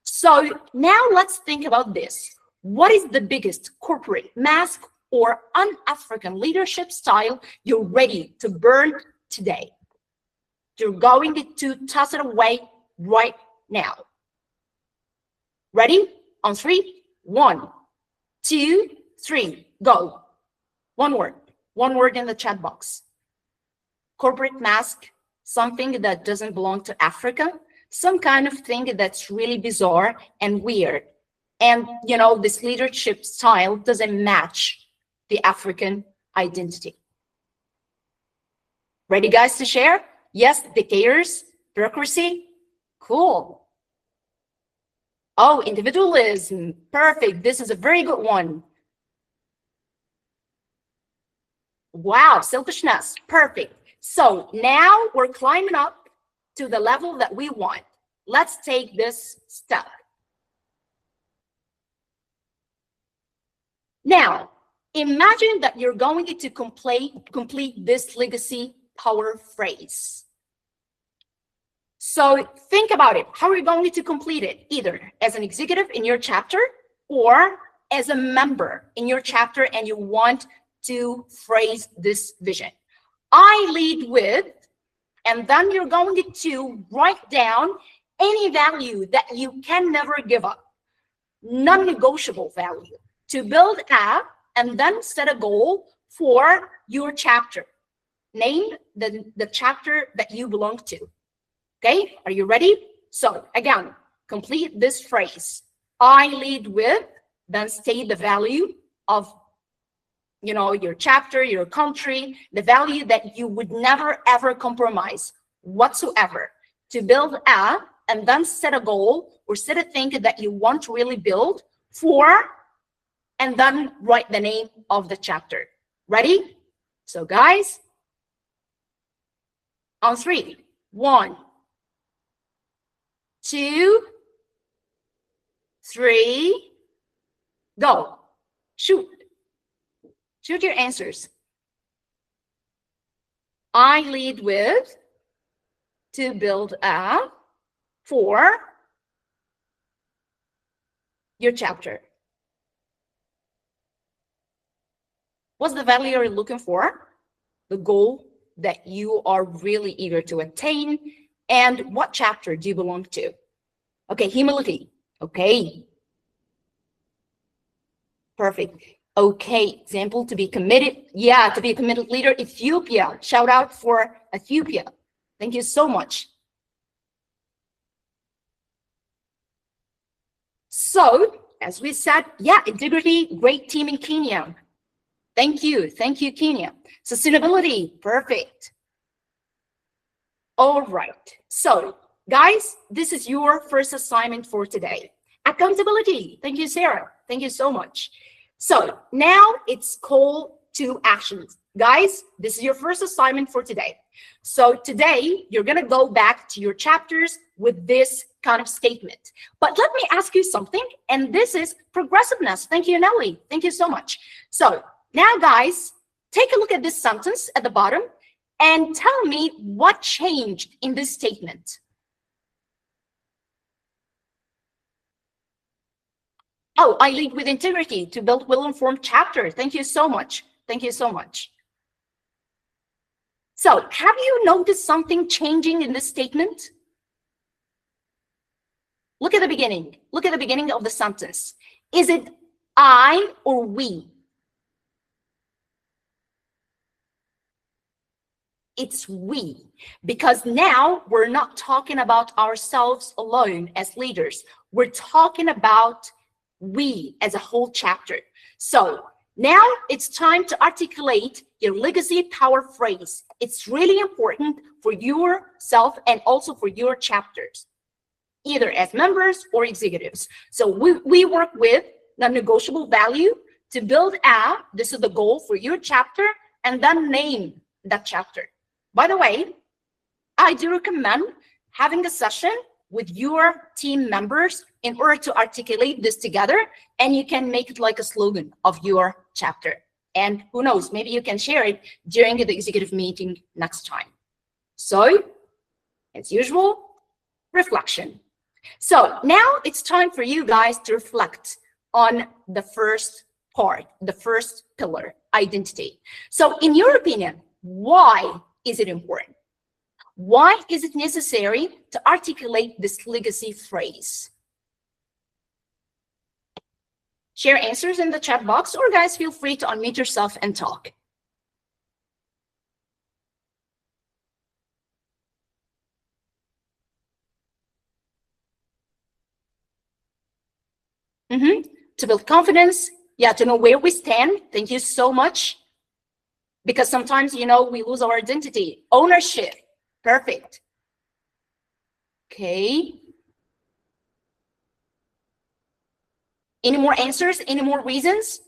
So now let's think about this. What is the biggest corporate mask or un-African leadership style you're ready to burn today? You're going to toss it away right now. Ready? On 3, 1, 2, 3, go. One word in the chat box. Corporate mask, something that doesn't belong to Africa, some kind of thing that's really bizarre and weird. And, you know, this leadership style doesn't match the African identity. Ready, guys, to share? Yes, dictators, bureaucracy, cool. Oh, individualism, perfect. This is a very good one. Wow, selfishness, perfect. So now we're climbing up to the level that we want. Let's take this step. Now, imagine that you're going to complete this legacy power phrase. So think about it. How are you going to complete it? Either as an executive in your chapter or as a member in your chapter, and you want to phrase this vision. I lead with, and then you're going to write down any value that you can never give up, non-negotiable value, to build a, and then set a goal for your chapter. Name the chapter that you belong to. Okay, are you ready? So again, complete this phrase. I lead with, then state the value of, you know, your chapter, your country, the value that you would never ever compromise whatsoever, to build a, and then set a goal or set a thing that you want to really build for, and then write the name of the chapter. Ready? So guys, on 3, 1, 2, 3, go. Shoot your answers. I lead with, to build a, for your chapter. What's the value you're looking for? The goal that you are really eager to attain, and what chapter do you belong to? Okay, humility. Okay. Perfect. Okay, example, to be committed. Yeah, to be a committed leader. Ethiopia. Shout out for Ethiopia. Thank you so much. So, as we said, yeah, integrity, great team in Kenya. Thank you, Kenya. Sustainability, perfect. All right, so guys, this is your first assignment for today. Accountability, thank you, Sarah. Thank you so much. So now it's call to actions. Guys, this is your first assignment for today. So today, you're gonna go back to your chapters with this kind of statement. But let me ask you something, and this is progressiveness. Thank you, Nelly. Thank you so much. So now, guys, take a look at this sentence at the bottom and tell me what changed in this statement. Oh, I lead with integrity to build well-informed chapter. Thank you so much. Thank you so much. So have you noticed something changing in this statement? Look at the beginning. Look at the beginning of the sentence. Is it I or we? It's we, because now we're not talking about ourselves alone as leaders. We're talking about we as a whole chapter. So now it's time to articulate your legacy power phrase. It's really important for yourself and also for your chapters, either as members or executives. So we work with non-negotiable value to build a, this is the goal for your chapter, and then name that chapter. By the way, I do recommend having a session with your team members in order to articulate this together, and you can make it like a slogan of your chapter. And who knows, maybe you can share it during the executive meeting next time. So, as usual, reflection. So now it's time for you guys to reflect on the first part, the first pillar, identity. So in your opinion, why is it important? Why is it necessary to articulate this legacy phrase? Share answers in the chat box, or guys, feel free to unmute yourself and talk. To build confidence, yeah, to know where we stand. Thank you so much. Because sometimes, you know, we lose our identity. Ownership, perfect. Okay. Any more answers? Any more reasons?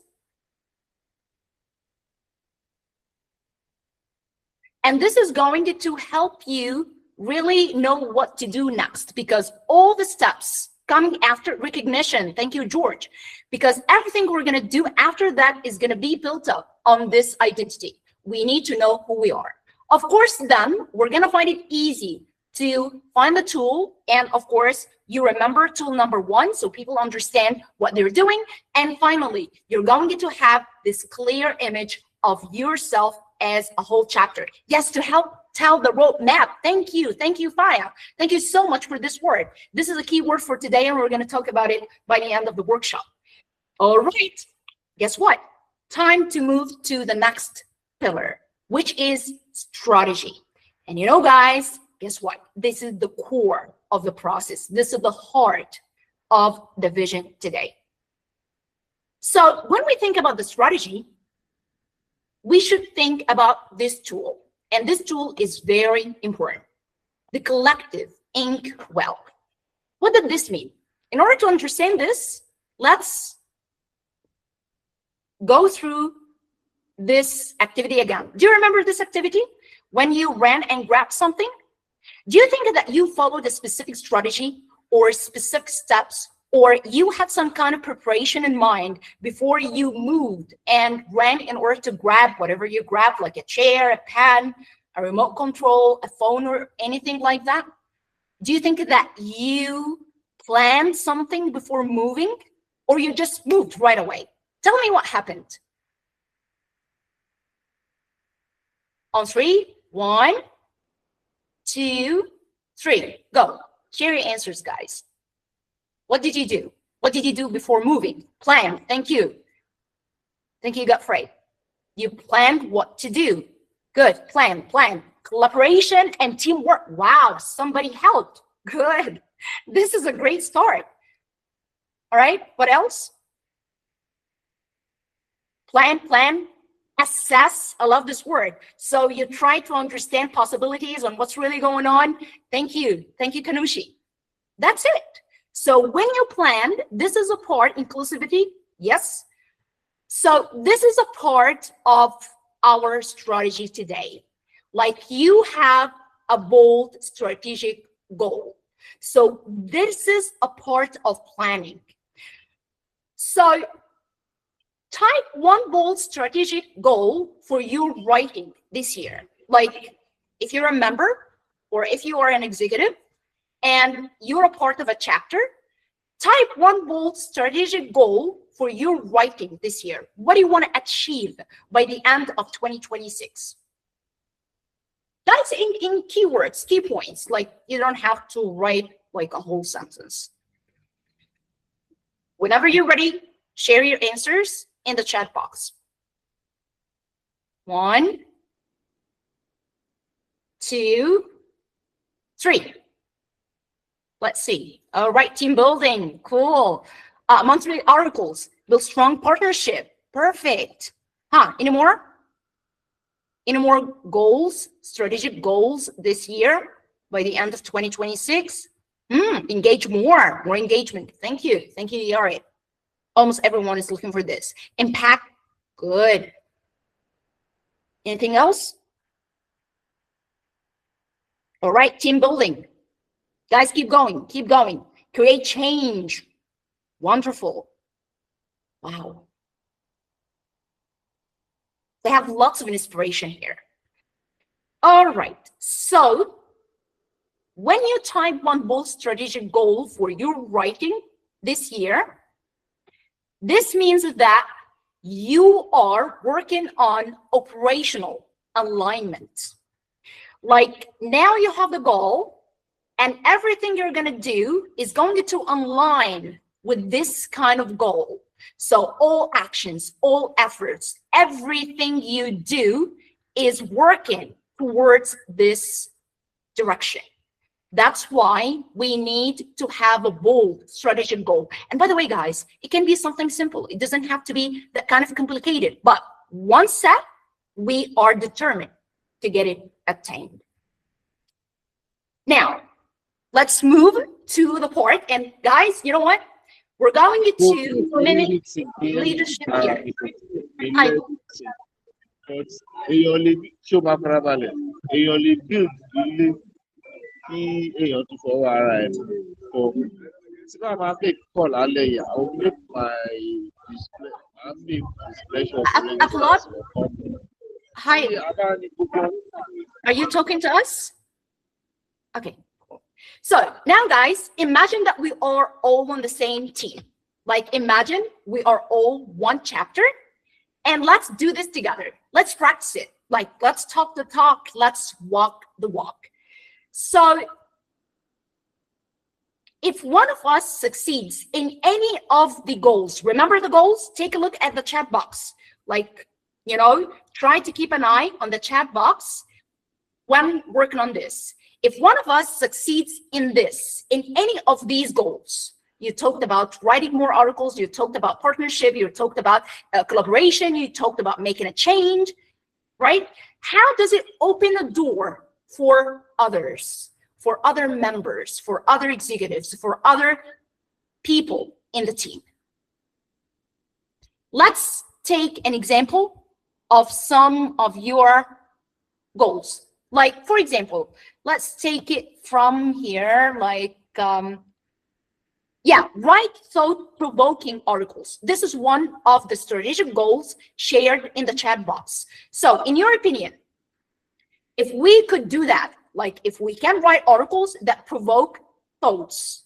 And this is going to help you really know what to do next, because all the steps coming after recognition, thank you, George, because everything we're going to do after that is going to be built up on this identity. We need to know who we are. Of course, then we're going to find it easy to find the tool. And of course, you remember tool number 1, so people understand what they're doing. And finally, you're going to have this clear image of yourself as a whole chapter. Yes, to help tell the roadmap. Thank you, Faya. Thank you so much for this word. This is a key word for today, and we're going to talk about it by the end of the workshop. All right, guess what? Time to move to the next pillar, which is strategy. And you know, guys, guess what? This is the core of the process. This is the heart of the vision today. So when we think about the strategy, we should think about this tool. And this tool is very important. The collective ink well. What did this mean? In order to understand this, let's go through this activity again. Do you remember this activity? When you ran and grabbed something? Do you think that you followed a specific strategy or specific steps, or you had some kind of preparation in mind before you moved and ran in order to grab whatever you grabbed, like a chair, a pen, a remote control, a phone, or anything like that? Do you think that you planned something before moving, or you just moved right away? Tell me what happened. On 3, 1, 2, 3, go. Share your answers, guys. What did you do? What did you do before moving? Plan. Thank you. Thank you, Godfrey. You planned what to do. Good. Plan. Collaboration and teamwork. Wow, somebody helped. Good. This is a great start. All right, what else? Plan. Assess. I love this word. So you try to understand possibilities on what's really going on. Thank you, Kanushi. That's it. So when you planned, this is a part, inclusivity, yes. So this is a part of our strategy today. Like, you have a bold strategic goal. So this is a part of planning. So type one bold strategic goal for your writing this year. Like, if you're a member or if you are an executive and you're a part of a chapter, type one bold strategic goal for your writing this year. What do you want to achieve by the end of 2026? That's in keywords, key points. Like, you don't have to write like a whole sentence. Whenever you're ready, share your answers in the chat box. 1, 2, 3. Let's see. All right, team building, cool. Monthly articles, build strong partnership, perfect. Any more? Any more goals, strategic goals this year by the end of 2026? Engage more engagement. Thank you, Yari. Almost everyone is looking for this. Impact, good. Anything else? All right, team building. Guys, keep going. Create change. Wonderful. Wow. They have lots of inspiration here. All right, so when you type one bold strategic goal for your writing this year, this means that you are working on operational alignment. Like, now you have the goal, and everything you're going to do is going to align with this kind of goal. So all actions, all efforts, everything you do is working towards this direction. That's why we need to have a bold strategic goal. And by the way, guys, it can be something simple. It doesn't have to be that kind of complicated, but once set, we are determined to get it attained. Now, let's move to the part. And guys, you know what? We're going to mimic leadership here. Hi, are you talking to us? Okay. So now, guys, imagine that we are all on the same team. Like, imagine we are all one chapter, and let's do this together. Let's practice it. Like, let's talk the talk. Let's walk the walk. So if one of us succeeds in any of the goals, remember the goals? Take a look at the chat box. Like, you know, try to keep an eye on the chat box when working on this. If one of us succeeds in this, in any of these goals, you talked about writing more articles, you talked about partnership, you talked about collaboration, you talked about making a change, right? How does it open a door for others, for other members, for other executives, for other people in the team? Let's take an example of some of your goals. Like, for example, let's take it from here, like, write thought-provoking articles. This is one of the strategic goals shared in the chat box. So in your opinion, if we could do that, like if we can write articles that provoke thoughts,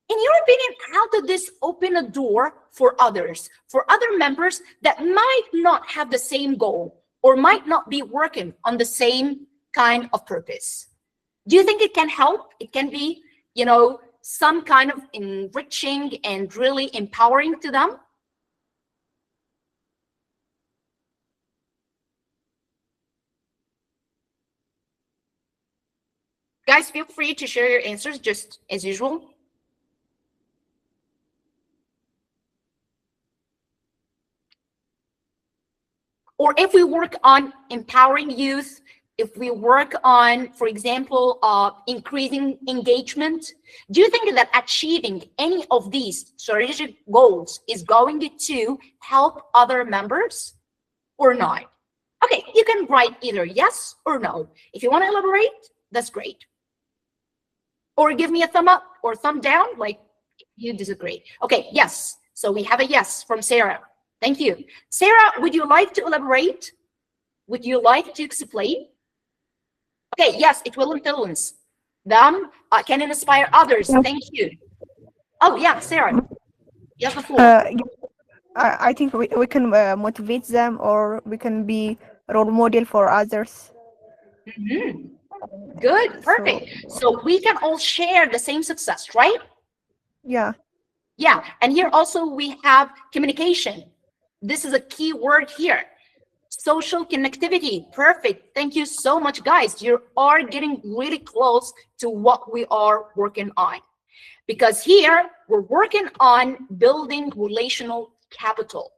in your opinion, how did this open a door for others, for other members that might not have the same goal or might not be working on the same kind of purpose? Do you think it can help? It can be, you know, some kind of enriching and really empowering to them? Guys, feel free to share your answers just as usual. Or if we work on empowering youth, if we work on, for example, increasing engagement, do you think that achieving any of these strategic goals is going to help other members or not? Okay, you can write either yes or no. If you want to elaborate, that's great. Or give me a thumb up or thumb down, like you disagree. Okay, yes. So we have a yes from Sarah. Thank you. Sarah, would you like to elaborate? Would you like to explain? Okay, yes, it will influence them, can inspire others. Thank you. Oh, yeah, Sarah. You have the floor. I think we can motivate them, or we can be role model for others. Good, perfect. So we can all share the same success, right? Yeah. Yeah, and here also we have communication. This is a key word here. Social connectivity, perfect. Thank you so much, guys. You are getting really close to what we are working on. Because here we're working on building relational capital.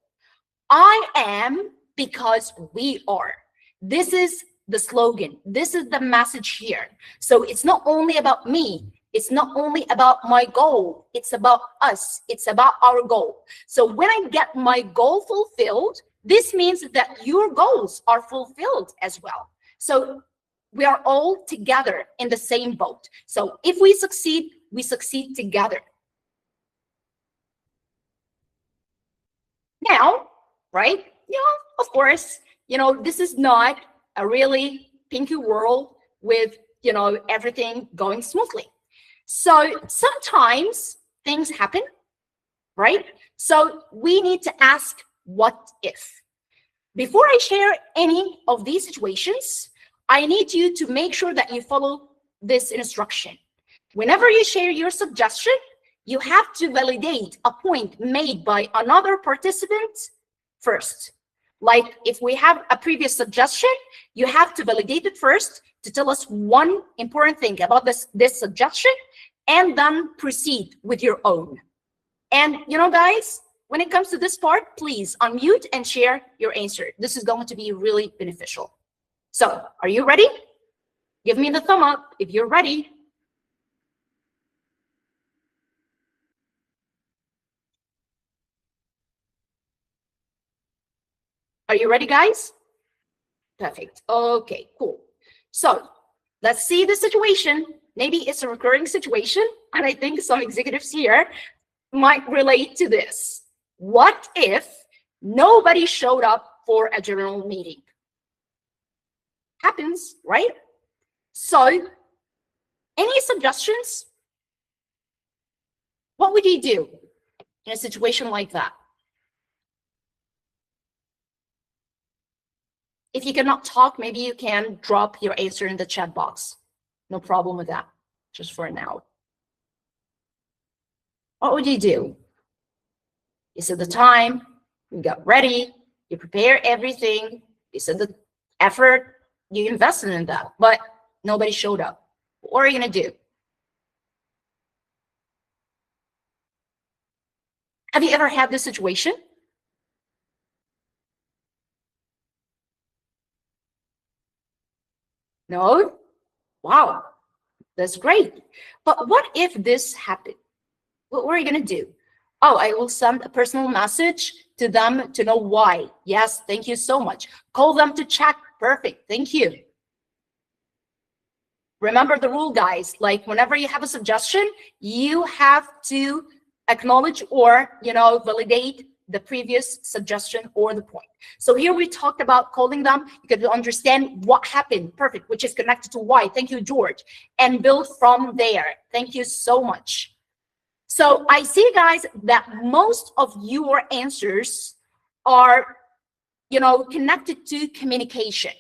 I am because we are. This is the slogan. This is the message here. So it's not only about me. It's not only about my goal. It's about us. It's about our goal. So when I get my goal fulfilled, this means that your goals are fulfilled as well. So we are all together in the same boat. So if we succeed together. Now, right? Yeah, of course, this is not a really pinky world with, everything going smoothly. So sometimes things happen, right? So we need to ask, what if? Before I share any of these situations, I need you to make sure that you follow this instruction. Whenever you share your suggestion, you have to validate a point made by another participant first. Like if we have a previous suggestion, you have to validate it first to tell us one important thing about this suggestion, and then proceed with your own. And you know, guys, when it comes to this part, please unmute and share your answer. This is going to be really beneficial. So are you ready? Give me the thumb up if you're ready. Are you ready, guys? Perfect. Okay, cool. So let's see the situation. Maybe it's a recurring situation, and I think some executives here might relate to this. What if nobody showed up for a general meeting? Happens, right? So any suggestions? What would you do in a situation like that? If you cannot talk, maybe you can drop your answer in the chat box. No problem with that, just for now. What would you do? You set the time, you got ready, you prepare everything, you set the effort, you invested in that, but nobody showed up. What are you gonna do? Have you ever had this situation? No? Wow, that's great. But what if this happened? What are you gonna do? Oh, I will send a personal message to them to know why. Yes, thank you so much. Call them to check. Perfect, thank you. Remember the rule, guys. Like whenever you have a suggestion, you have to acknowledge or, validate the previous suggestion or the point. So here we talked about calling them. You can understand what happened. Perfect, which is connected to why. Thank you, George. And build from there. Thank you so much. So I see, guys, that most of your answers are, connected to communication.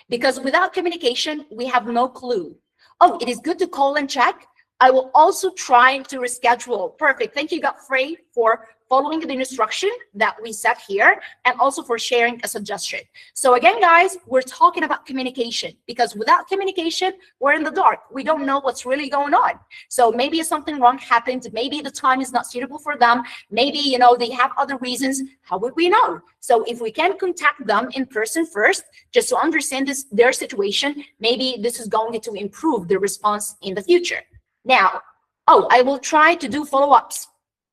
Because without communication, we have no clue. Oh, it is good to call and check. I will also try to reschedule. Perfect. Thank you, Godfrey, for following the instruction that we set here, and also for sharing a suggestion. So again, guys, we're talking about communication, because without communication, we're in the dark. We don't know what's really going on. So maybe something wrong happened. Maybe the time is not suitable for them. Maybe, they have other reasons. How would we know? So if we can contact them in person first, just to understand their situation, maybe this is going to improve the response in the future. Now, I will try to do follow-ups.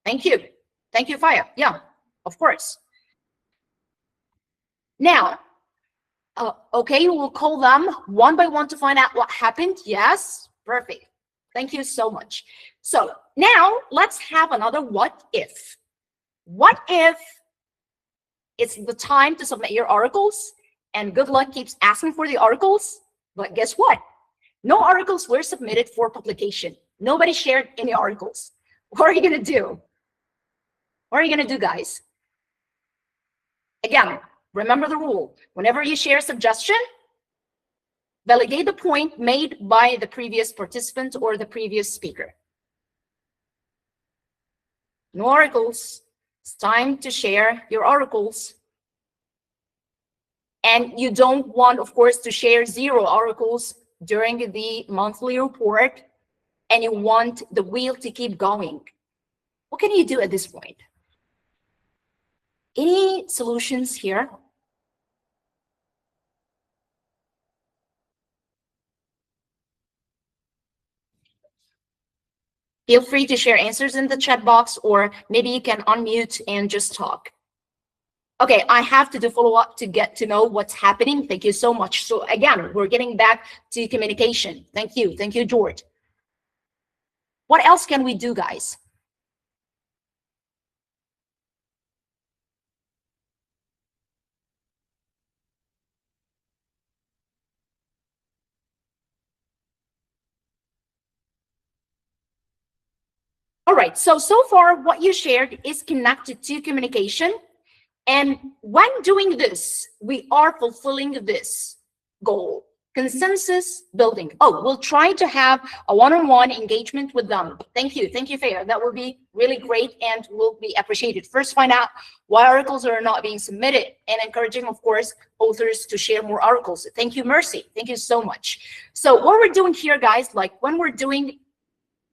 Thank you. Thank you, Faya. Yeah, of course. Now, okay, we'll call them one by one to find out what happened. Yes, perfect. Thank you so much. So now let's have another what if. What if it's the time to submit your articles and good luck keeps asking for the articles, but guess what? No articles were submitted for publication. Nobody shared any articles. What are you gonna do? What are you gonna do, guys? Again, remember the rule. Whenever you share a suggestion, validate the point made by the previous participant or the previous speaker. No articles. It's time to share your articles. And you don't want, of course, to share 0 articles during the monthly report, and you want the wheel to keep going. What can you do at this point? Any solutions here? Feel free to share answers in the chat box, or maybe you can unmute and just talk. Okay, I have to do follow-up to get to know what's happening. Thank you so much. So again, we're getting back to communication. Thank you. Thank you, George. What else can we do, guys? All right, so far what you shared is connected to communication. And when doing this, we are fulfilling this goal. consensus building. Oh, we'll try to have a one-on-one engagement with them. Thank you, Faye. That will be really great and will be appreciated. First, find out why articles are not being submitted, and encouraging, of course, authors to share more articles. Thank you, Mercy. Thank you so much. So what we're doing here, guys, like when we're doing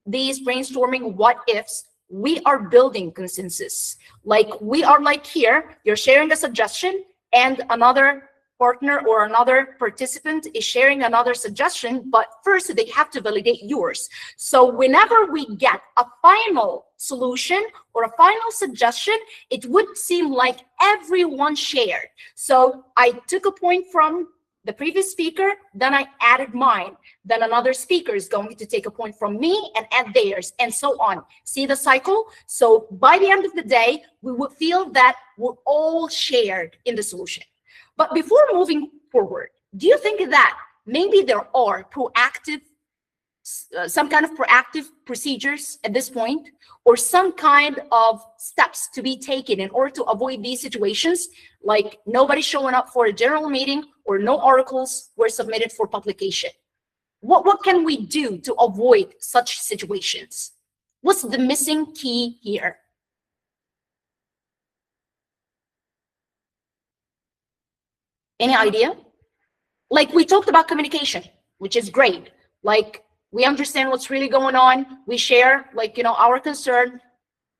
these brainstorming what ifs, we are building consensus. Like we are like here, you're sharing a suggestion and another partner or another participant is sharing another suggestion, but first they have to validate yours. So whenever we get a final solution or a final suggestion, it would seem like everyone shared. So I took a point from the previous speaker, then I added mine. Then another speaker is going to take a point from me and add theirs, and so on. See the cycle? So by the end of the day, we would feel that we're all shared in the solution. But before moving forward, do you think that maybe there are proactive, some kind of proactive procedures at this point, or some kind of steps to be taken in order to avoid these situations, like nobody showing up for a general meeting or no articles were submitted for publication? What can we do to avoid such situations? What's the missing key here? Any idea? Like we talked about communication, which is great. Like we understand what's really going on. We share, like, you know, our concern,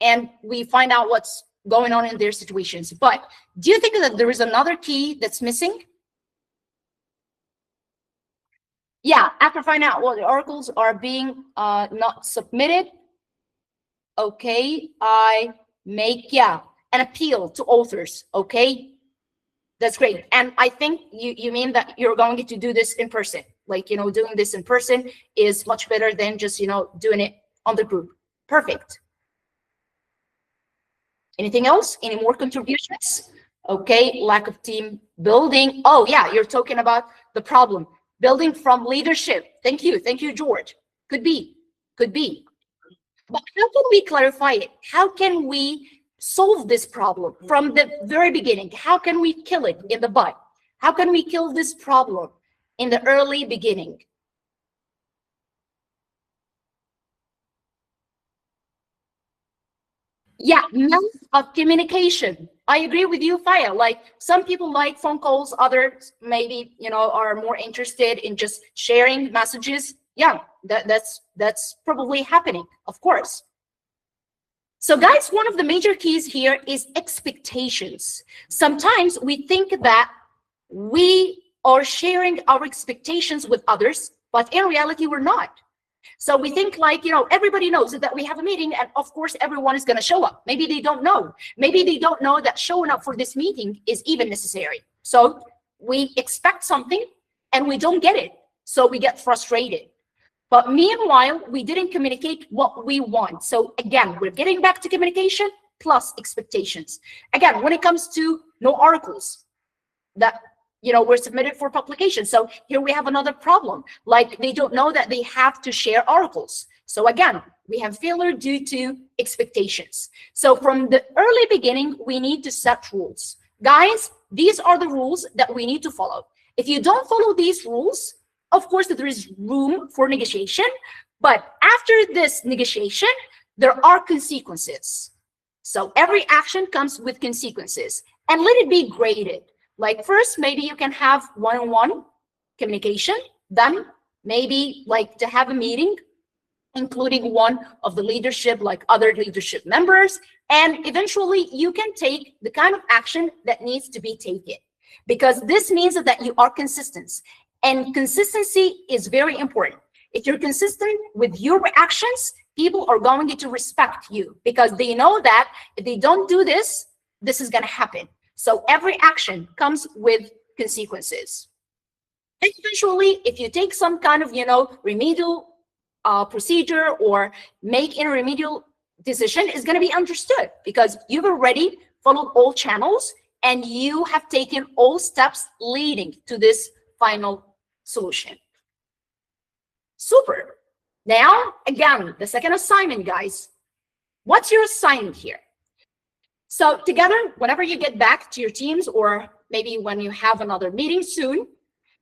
and we find out what's going on in their situations. But do you think that there is another key that's missing? Yeah, after finding out what the articles are being not submitted, okay, I make, an appeal to authors, okay? That's great. And I think you mean that you're going to do this in person. Like, you know, doing this in person is much better than just, you know, doing it on the group. Perfect. Anything else? Any more contributions? Okay, lack of team building. Oh, yeah, you're talking about the problem. Building from leadership. Thank you, George. Could be. But how can we clarify it? How can we solve this problem from the very beginning? How can we kill it in the bud? How can we kill this problem in the early beginning? Yeah, method of communication. I agree with you, Faya. Like some people like phone calls, others maybe, you know, are more interested in just sharing messages. Yeah, that's probably happening, of course. So guys, one of the major keys here is expectations. Sometimes we think that we are sharing our expectations with others, but in reality, we're not. So we think like, you know, everybody knows that we have a meeting and of course everyone is going to show up. Maybe they don't know. Maybe they don't know that showing up for this meeting is even necessary. So we expect something and we don't get it. So we get frustrated. But meanwhile, we didn't communicate what we want. So again, we're getting back to communication plus expectations. Again, when it comes to no articles that, you know, were submitted for publication. So here we have another problem. Like they don't know that they have to share articles. So again, we have failure due to expectations. So from the early beginning, we need to set rules. Guys, these are the rules that we need to follow. If you don't follow these rules, of course, there is room for negotiation, but after this negotiation, there are consequences. So every action comes with consequences, and let it be graded. Like first, maybe you can have one-on-one communication, then maybe like to have a meeting, including one of the leadership, like other leadership members, and eventually you can take the kind of action that needs to be taken, because this means that you are consistent. And consistency is very important. If you're consistent with your actions, people are going to respect you because they know that if they don't do this, this is going to happen. So every action comes with consequences. And eventually, if you take some kind of, you know, remedial procedure or make a remedial decision, is going to be understood because you've already followed all channels and you have taken all steps leading to this final solution. Super. Now, again, the second assignment, guys. What's your assignment here? So together, whenever you get back to your teams, or maybe when you have another meeting soon,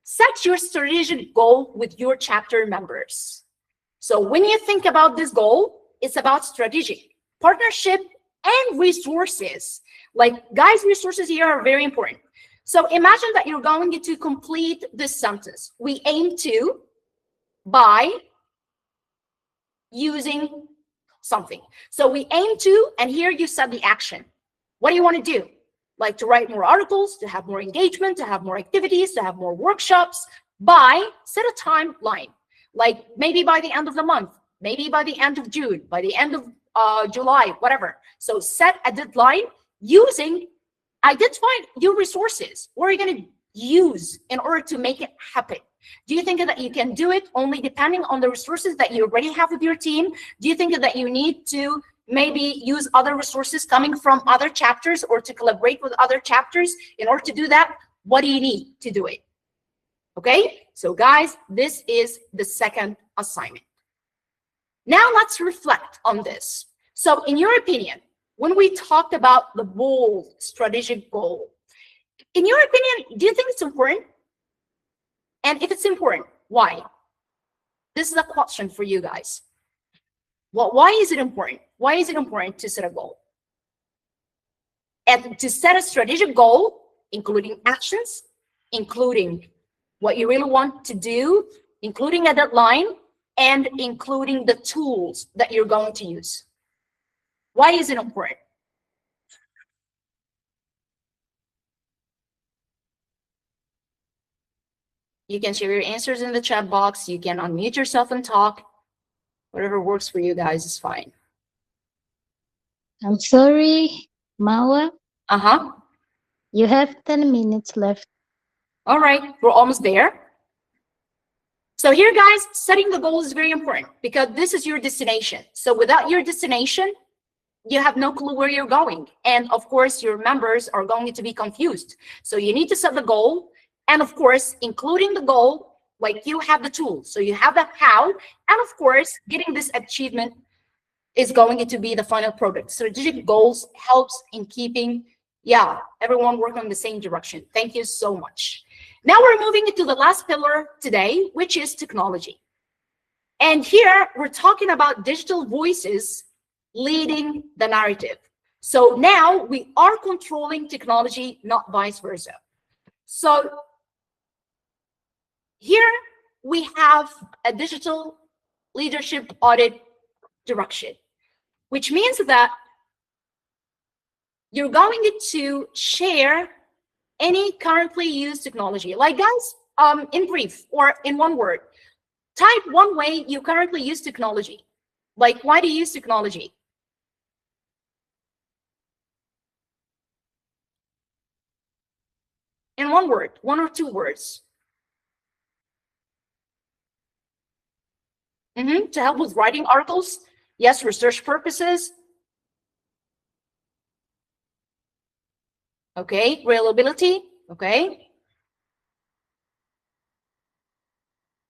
Set your strategic goal with your chapter members. So when you think about this goal, it's about strategic, partnership, and resources. Like, guys, resources here are very important. So imagine that you're going to complete this sentence. We aim to by using something. So we aim to, and here you set the action. What do you want to do? Like to write more articles, to have more engagement, to have more activities, to have more workshops. By, set a timeline. Like maybe by the end of the month, maybe by the end of June, by the end of July, whatever. So set a deadline using, identify your resources. What are you going to use in order to make it happen? Do you think that you can do it only depending on the resources that you already have with your team? Do you think that you need to maybe use other resources coming from other chapters or to collaborate with other chapters in order to do that? What do you need to do it? Okay, so guys, this is the second assignment. Now let's reflect on this. So in your opinion, when we talked about the bold strategic goal, in your opinion, do you think it's important? And if it's important, why? This is a question for you guys. Well, why is it important? Why is it important to set a goal? And to set a strategic goal, including actions, including what you really want to do, including a deadline, and including the tools that you're going to use. Why is it important? You can share your answers in the chat box. You can unmute yourself and talk. Whatever works for you guys is fine. I'm sorry, Marwa. Uh-huh. You have 10 minutes left. All right, we're almost there. So here, guys, setting the goal is very important because this is your destination. So without your destination, you have no clue where you're going. And of course, your members are going to be confused. So you need to set the goal. And of course, including the goal, like you have the tools. So you have the how. And of course, getting this achievement is going to be the final product. Strategic goals helps in keeping, everyone working in the same direction. Thank you so much. Now we're moving into the last pillar today, which is technology. And here we're talking about digital voices leading the narrative. So now we are controlling technology, not vice versa. So here we have a digital leadership audit direction, which means that you're going to share any currently used technology. Like guys, in brief or in one word, type one way you currently use technology. Like, why do you use technology? In one word, one or two words. To help with writing articles. Yes, research purposes. Okay, reliability. Okay.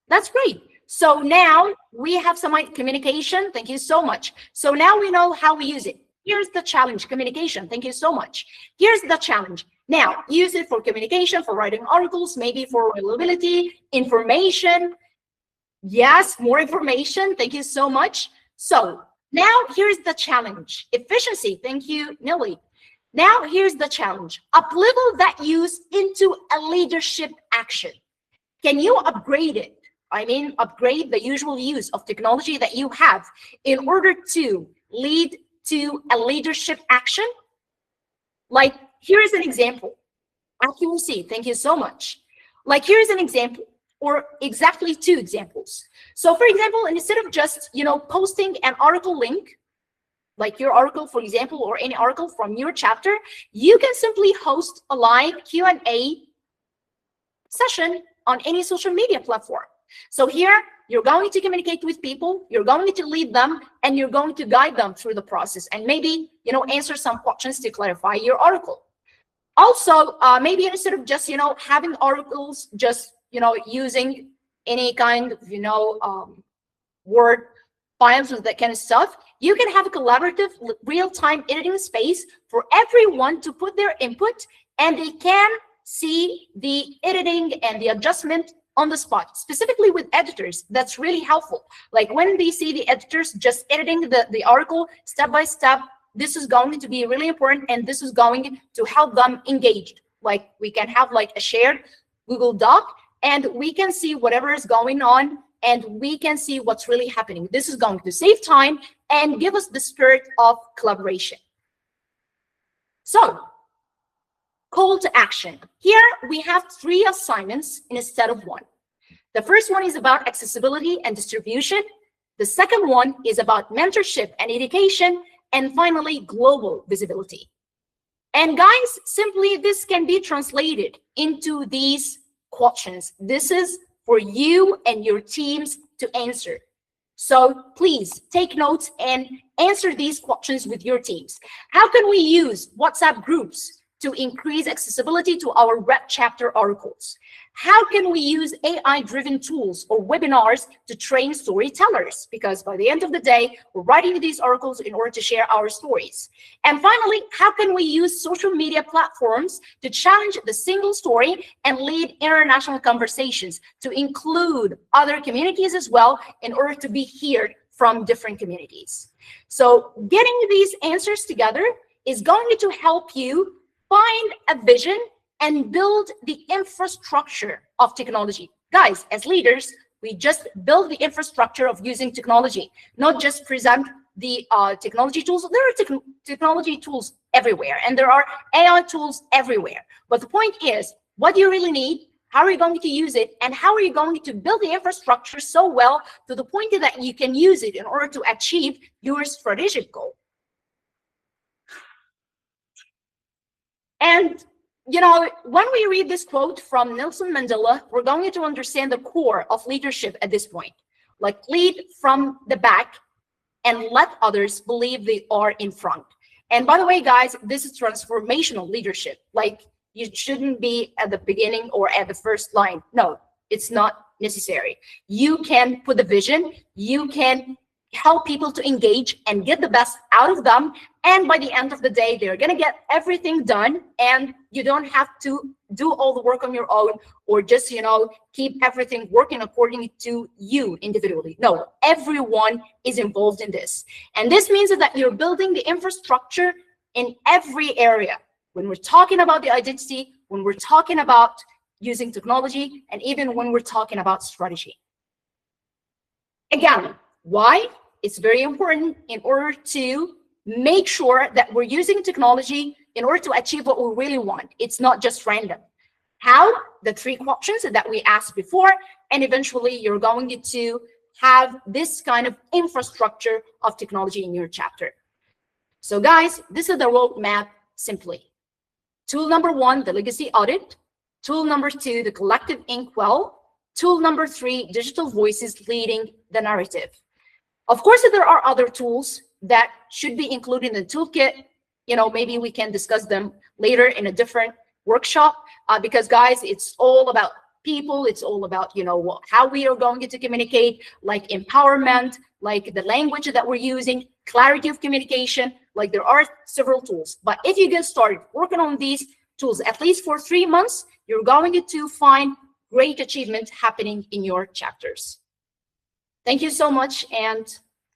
That's great. So now we have some communication. Thank you so much. So now we know how we use it. Here's the challenge, communication. Thank you so much. Here's the challenge. Now, use it for communication, for writing articles, maybe for reliability, information. Yes, more information. Thank you so much. So now here's the challenge. Efficiency. Thank you, Nilly. Now here's the challenge. Up-level that use into a leadership action. Can you upgrade it? I mean, upgrade the usual use of technology that you have in order to lead to a leadership action? Like, here's an example. Accuracy. Thank you so much. Like, here's an example, or exactly two examples. So for example, instead of just, posting an article link, like your article, for example, or any article from your chapter, you can simply host a live Q&A session on any social media platform. So here, you're going to communicate with people, you're going to lead them, and you're going to guide them through the process, and maybe, answer some questions to clarify your article. Also, maybe instead of just, having articles, just, using any kind of, Word files and that kind of stuff, you can have a collaborative real-time editing space for everyone to put their input, and they can see the editing and the adjustment on the spot, specifically with editors. That's really helpful. Like when they see the editors just editing the article step by step, this is going to be really important, and this is going to help them engage. Like we can have like a shared Google Doc, and we can see whatever is going on, and we can see what's really happening. This is going to save time and give us the spirit of collaboration. So, call to action. Here we have 3 assignments instead of 1. The first one is about accessibility and distribution. The second one is about mentorship and education. And finally, global visibility. And guys, simply this can be translated into these questions. This is for you and your teams to answer. So please take notes and answer these questions with your teams. How can we use WhatsApp groups to increase accessibility to our Red Chapter articles? How can we use AI-driven tools or webinars to train storytellers? Because by the end of the day, we're writing these articles in order to share our stories. And finally, how can we use social media platforms to challenge the single story and lead international conversations, to include other communities as well in order to be heard from different communities? So getting these answers together is going to help you find a vision and build the infrastructure of technology. Guys, as leaders, we just build the infrastructure of using technology, not just present the technology tools. There are technology tools everywhere, and there are AI tools everywhere. But the point is, what do you really need? How are you going to use it? And how are you going to build the infrastructure so well to the point that you can use it in order to achieve your strategic goal? And you know, when we read this quote from Nelson Mandela, we're going to understand the core of leadership at this point. Like, lead from the back and let others believe they are in front. And by the way, guys, this is transformational leadership. Like, you shouldn't be at the beginning or at the first line. No, it's not necessary. You can put the vision, you can help people to engage and get the best out of them. And by the end of the day, they're going to get everything done, and you don't have to do all the work on your own, or just, you know, keep everything working according to you individually. No, everyone is involved in this. And this means that you're building the infrastructure in every area. When we're talking about the identity, when we're talking about using technology, and even when we're talking about strategy. Again, why? It's very important in order to make sure that we're using technology in order to achieve what we really want. It's not just random. How? The 3 questions that we asked before, and eventually you're going to have this kind of infrastructure of technology in your chapter. So guys, this is the roadmap simply. Tool number 1, the legacy audit. Tool number 2, the collective inkwell. Tool number 3, digital voices leading the narrative. Of course, there are other tools that should be included in the toolkit. You know, maybe we can discuss them later in a different workshop, because guys, it's all about people. It's all about, you know, how we are going to communicate, like empowerment, like the language that we're using, clarity of communication. Like, there are several tools. But if you get started working on these tools, at least for 3 months, you're going to find great achievement happening in your chapters. Thank you so much. And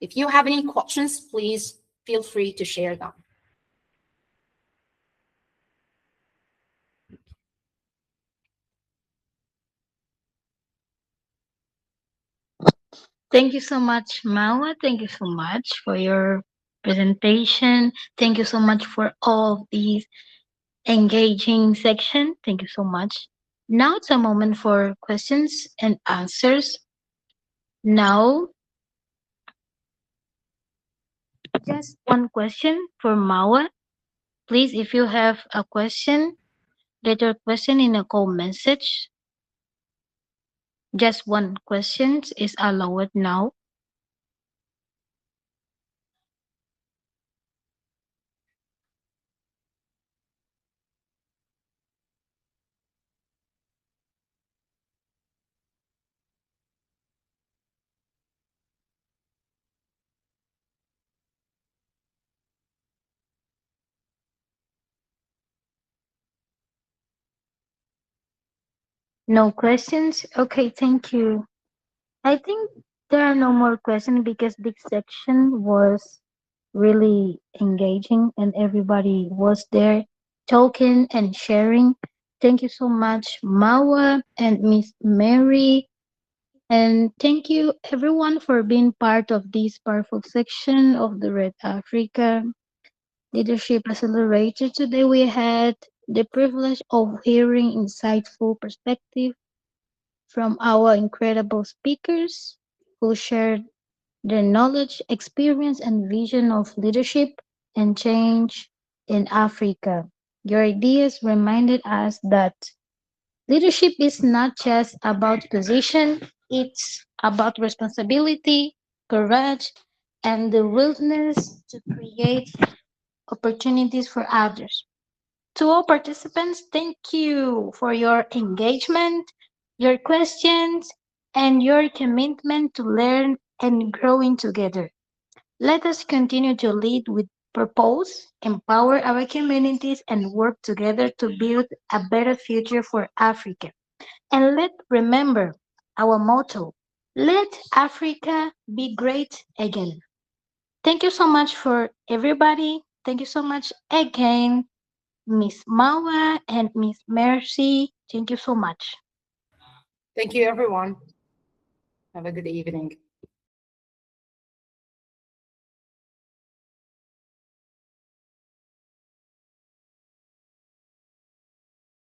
if you have any questions, please feel free to share them. Thank you so much, Marwa. Thank you so much for your presentation. Thank you so much for all these engaging section. Thank you so much. Now it's a moment for questions and answers. Now, just one question for Marwa. Please, if you have a question, let your question in a call message. Just one question is allowed now. No questions? Okay, thank you. I think there are no more questions because this section was really engaging and everybody was there talking and sharing. Thank you so much, Mawa and Miss Mary. And thank you everyone for being part of this powerful section of the Red Africa Leadership Accelerator. Today we had the privilege of hearing insightful perspective from our incredible speakers who shared their knowledge, experience, and vision of leadership and change in Africa. Your ideas reminded us that leadership is not just about position, it's about responsibility, courage, and the willingness to create opportunities for others. To all participants, thank you for your engagement, your questions, and your commitment to learn and growing together. Let us continue to lead with purpose, empower our communities, and work together to build a better future for Africa. And let remember our motto, let Africa be great again. Thank you so much for everybody. Thank you so much again, Miss Mawa and Miss Mercy. Thank you so much. Thank you, everyone. Have a good evening.